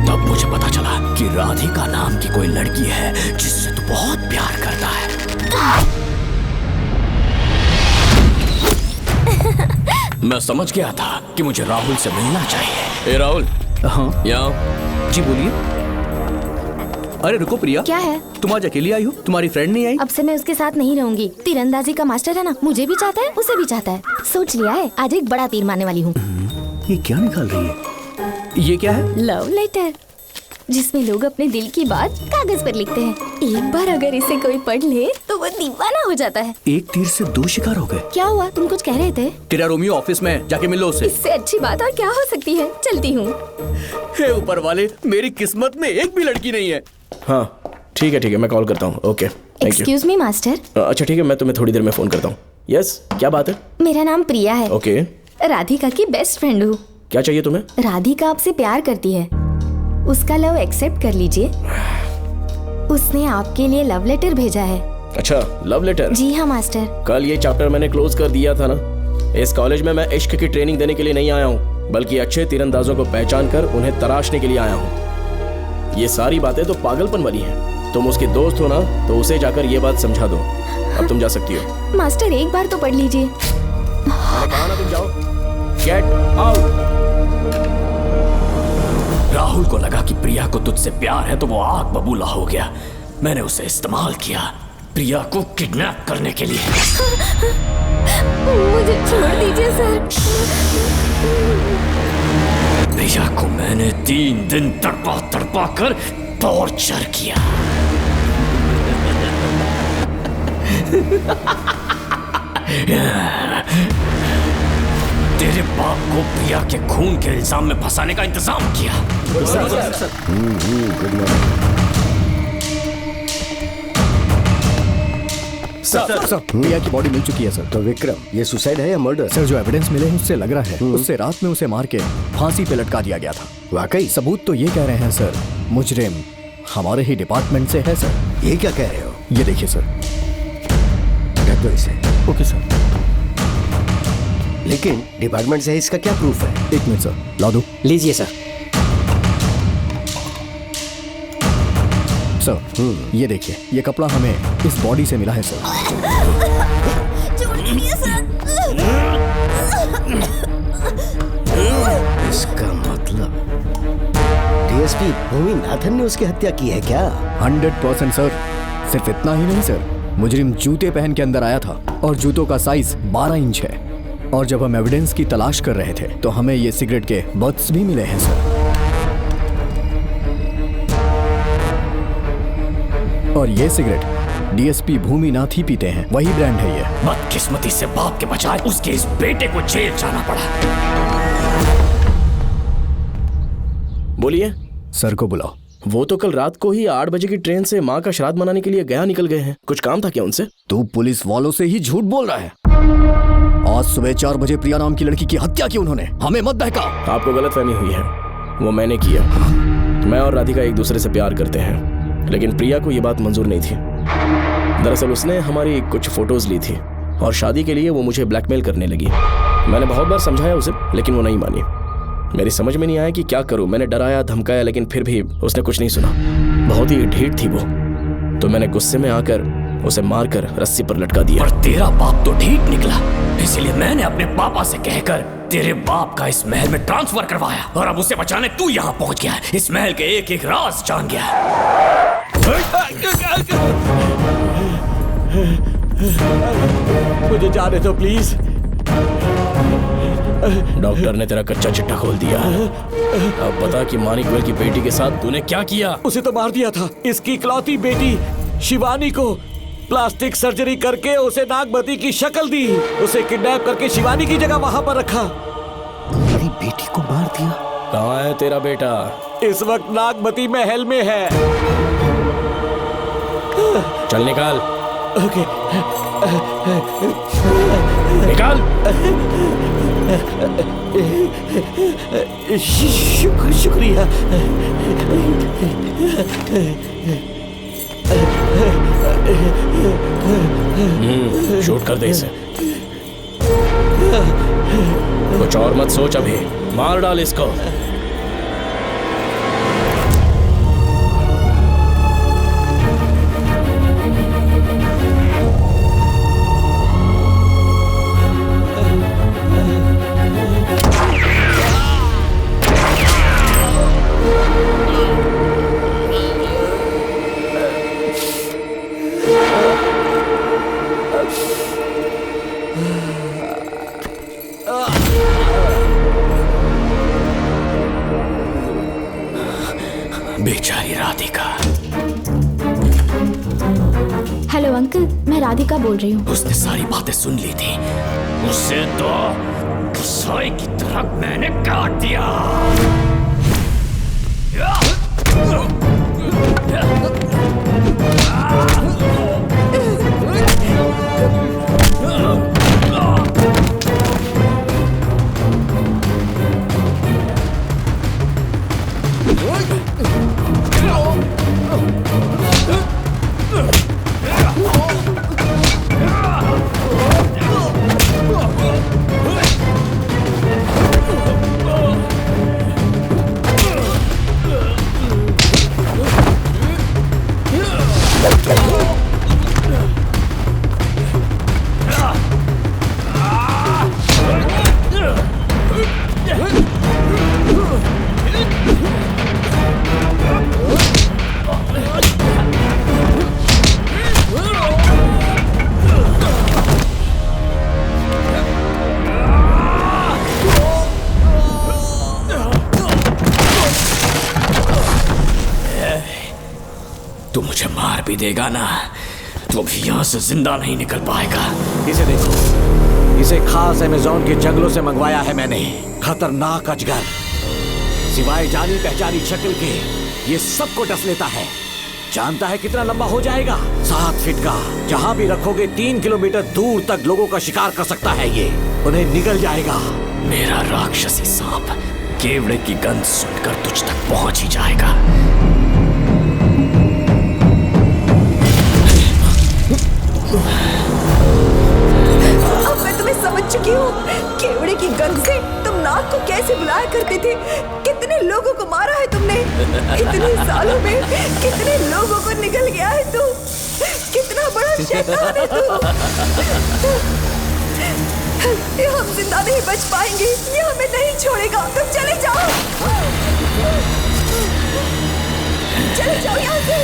तब मुझे पता चला कि राधिका नाम की कोई लड़की है जिससे तू बहुत प्यार करता है। मैं समझ गया था कि मुझे राहुल से मिलना चाहिए। राहुल। हाँ यहाँ। जी बोलिए। अरे रुको प्रिया, क्या है? तुम आज अकेली आई हो? तुम्हारी फ्रेंड नहीं आई? अब से मैं उसके साथ नहीं रहूंगी। तीरंदाजी का मास्टर है ना, मुझे भी चाहता है, उसे भी चाहता है। सोच लिया है, आज एक बड़ा तीर मारने वाली हूँ। ये क्या निकाल रही है? ये क्या है? लव लेटर, जिसमें लोग अपने दिल की बात कागज पर लिखते हैं। एक बार अगर इसे कोई पढ़ ले तो वो दीवाना हो जाता है। एक तीर से 2 शिकार हो गए। क्या हुआ? तुम कुछ कह रहे थे? तेरा रोमियो ऑफिस में, जाके मिल लो उससे। इससे अच्छी बात और क्या हो सकती है? चलती हूँ। हे ऊपर वाले, मेरी किस्मत में एक भी लड़की नहीं है। हाँ ठीक है मैं कॉल करता हूँ। Okay thank you. Excuse me master. अच्छा ठीक है, मैं तुम्हें थोड़ी देर में फोन करता हूँ। यस, क्या बात है? मेरा नाम प्रिया है। ओके। राधिका की बेस्ट फ्रेंड हूँ। क्या चाहिए तुम्हें? राधिका आपसे प्यार करती है, उसका लव एक्सेप्ट कर लीजिए। उसने आपके लिए लव लेटर भेजा है। अच्छा, लव लेटर? जी हाँ मास्टर। कल ये चैप्टर मैंने क्लोज कर दिया था ना। इस कॉलेज में मैं इश्क की ट्रेनिंग देने के लिए नहीं आया हूँ, बल्कि अच्छे तीरंदाजों को पहचान कर उन्हें तराशने के लिए आया हूँ। ये सारी बातें तो पागलपन वाली हैं। तुम उसके दोस्त हो ना, तो उसे जाकर ये बात समझा दो। अब तुम जा सकती हो। मास्टर एक बार तो पढ़ लीजिए। कहा ना तुम जाओ। Get out. राहुल को लगा कि प्रिया को तुझसे प्यार है तो वो आग बबूला हो गया। मैंने उसे इस्तेमाल किया प्रिया को किडनैप करने के लिए। मुझे छोड़ दीजिए सर। प्रिया को मैंने 3 दिन तड़पा कर टॉर्चर किया। तेरे बाप को प्रिया के खून के इल्जाम में फंसाने का इंतजाम किया। सर, प्रिया की बॉडी मिल चुकी है सर। तो विक्रम, ये सुसाइड है या मर्डर? सर जो एविडेंस मिले हैं उससे लग रहा है उससे रात में उसे मार के फांसी पे लटका दिया गया था। वाकई? सबूत तो ये कह रहे हैं सर, मुजरिम हमारे ही डिपार्टमेंट से है सर। ये क्या कह रहे हो? ये देखिए सर। रख दो इसे। Okay sir. लेकिन डिपार्टमेंट से है, इसका क्या प्रूफ है? 1 मिनट सर, ला दो। लीजिए सर। सर ये देखिए, ये कपड़ा हमें इस बॉडी से मिला है सर। छोड़ दीजिए सर। डीएसपी भूमिनाथन ने उसकी हत्या की है क्या? 100% सर। सिर्फ इतना ही नहीं सर, मुजरिम जूते पहन के अंदर आया था और जूतों का साइज 12 इंच है। और जब हम एविडेंस की तलाश कर रहे थे तो हमें ये सिगरेट के बट्स भी मिले हैं सर। और ये सिगरेट डीएसपी भूमिनाथ ही पीते हैं, वही ब्रांड है ये। बदकिस्मती से बाप के बजाय उसके इस बेटे को जेल जाना पड़ा। बोलिए। सर को बुलाओ। वो तो कल रात को ही 8 बजे की ट्रेन से माँ का श्राद्ध मनाने के लिए गया निकल गए हैं। कुछ काम था क्या उनसे? तू पुलिस वालों से ही झूठ बोल रहा है। आज सुबह 4 बजे प्रिया नाम की लड़की की हत्या की उन्होंने। हमें मत बहका। आपको गलतफहमी हुई है, वो मैंने किया। मैं और राधिका एक दूसरे से प्यार करते हैं, लेकिन प्रिया को ये बात मंजूर नहीं थी। दरअसल उसने हमारी कुछ फोटोज ली थी और शादी के लिए वो मुझे ब्लैकमेल करने लगी। मैंने बहुत बार समझाया उसे, लेकिन वो नहीं मानी। मेरी समझ में नहीं आया कि क्या करूं। मैंने डराया धमकाया, लेकिन फिर भी उसने कुछ नहीं सुना। बहुत ही ढीठ थी वो, तो मैंने गुस्से में आकर उसे मारकर रस्सी पर लटका दिया। और तेरा बाप तो ढीठ निकला, इसलिए मैंने अपने पापा से कहकर तेरे बाप का इस महल में ट्रांसफर करवाया, और अब उसे बचाने तू यहाँ पहुंच गया है। इस महल के एक एक राज जान गया है। मुझे जाने दो प्लीज। डॉक्टर ने तेरा कच्चा चिट्ठा खोल दिया। अब बता कि मानिकवेल की बेटी के साथ तूने क्या किया? उसे तो मार दिया था। इसकी इकलौती बेटी शिवानी को प्लास्टिक सर्जरी करके उसे नागमती की शक्ल दी। उसे किडनैप करके शिवानी की जगह वहां पर रखा। मेरी बेटी को मार दिया? कहाँ है तेरा बेटा? इस वक्त नागमती महल में है। चल निकाल। ओके। निकाल। शुक्रिया। शूट कर दे इसे। कुछ और मत सोच, अभी मार डाल इसको। बेचारी राधिका। हेलो अंकल, मैं राधिका बोल रही हूँ। उसने सारी बातें सुन ली थी। उसे तो कसाई की तरह मैंने काट दिया। तू मुझे मार भी देगा ना, तो भी यहाँ से जिंदा नहीं निकल पाएगा। इसे देखो, इसे खास अमेज़न के जंगलों से मंगवाया है मैंने। खतरनाक अजगर, सिवाय जानी पहचानी शक्ल के ये सबको डस लेता है। जानता है कितना लंबा हो जाएगा? 7 फीट का। जहाँ भी रखोगे 3 किलोमीटर दूर तक लोगों का शिकार कर सकता है ये। उन्हें निगल जाएगा। मेरा राक्षसी सांप केवड़े की गंध सुनकर तुझ तक पहुंच ही जाएगा। अब मैं तुम्हें समझ चुकी हूँ। केवड़े की गंध से तुम नाग को कैसे बुलाया करते थे। कितने लोगों को मारा है तुमने। इतने सालों में कितने लोगों को निगल गया है तू। कितना बड़ा शैतान है तू। हम जिंदा नहीं बच पाएंगे। ये हमें नहीं छोड़ेगा। तुम चले जाओ। चले जाओ यहाँ से।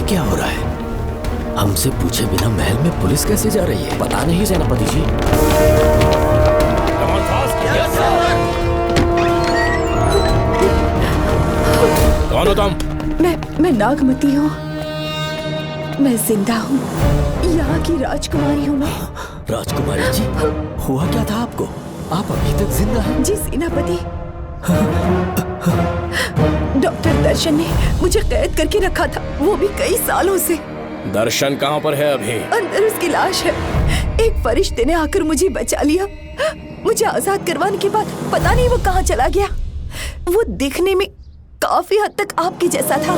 क्या हो रहा है? हमसे पूछे बिना महल में पुलिस कैसे जा रही है? पता नहीं सेनापति जी। कौन हो तुम? मैं नागमती हूँ। मैं जिंदा हूँ। यहाँ की राजकुमारी हूँ मैं। राजकुमारी जी, हुआ क्या था आपको? आप अभी तक जिंदा हैं? जी सेनापति। डॉक्टर दर्शन ने मुझे कैद करके रखा था, वो भी कई सालों से। दर्शन कहाँ पर है अभी? अंदर उसकी लाश है। एक फरिश्ते ने आकर मुझे बचा लिया। मुझे आजाद करवाने के बाद पता नहीं वो कहाँ चला गया। वो दिखने में काफी हद तक आपके जैसा था।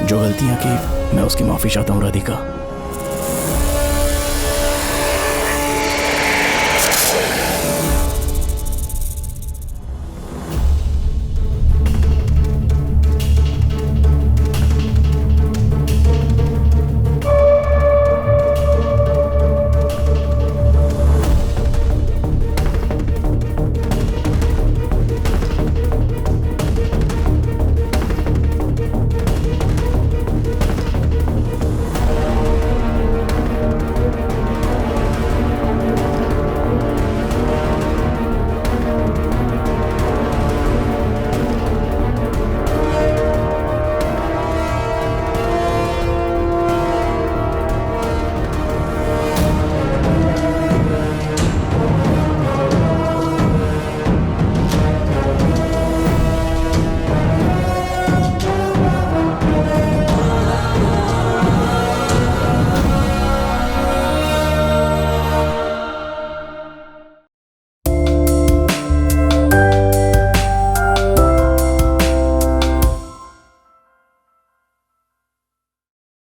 जो गलतियां की मैं उसकी माफी चाहता हूँ राधिका।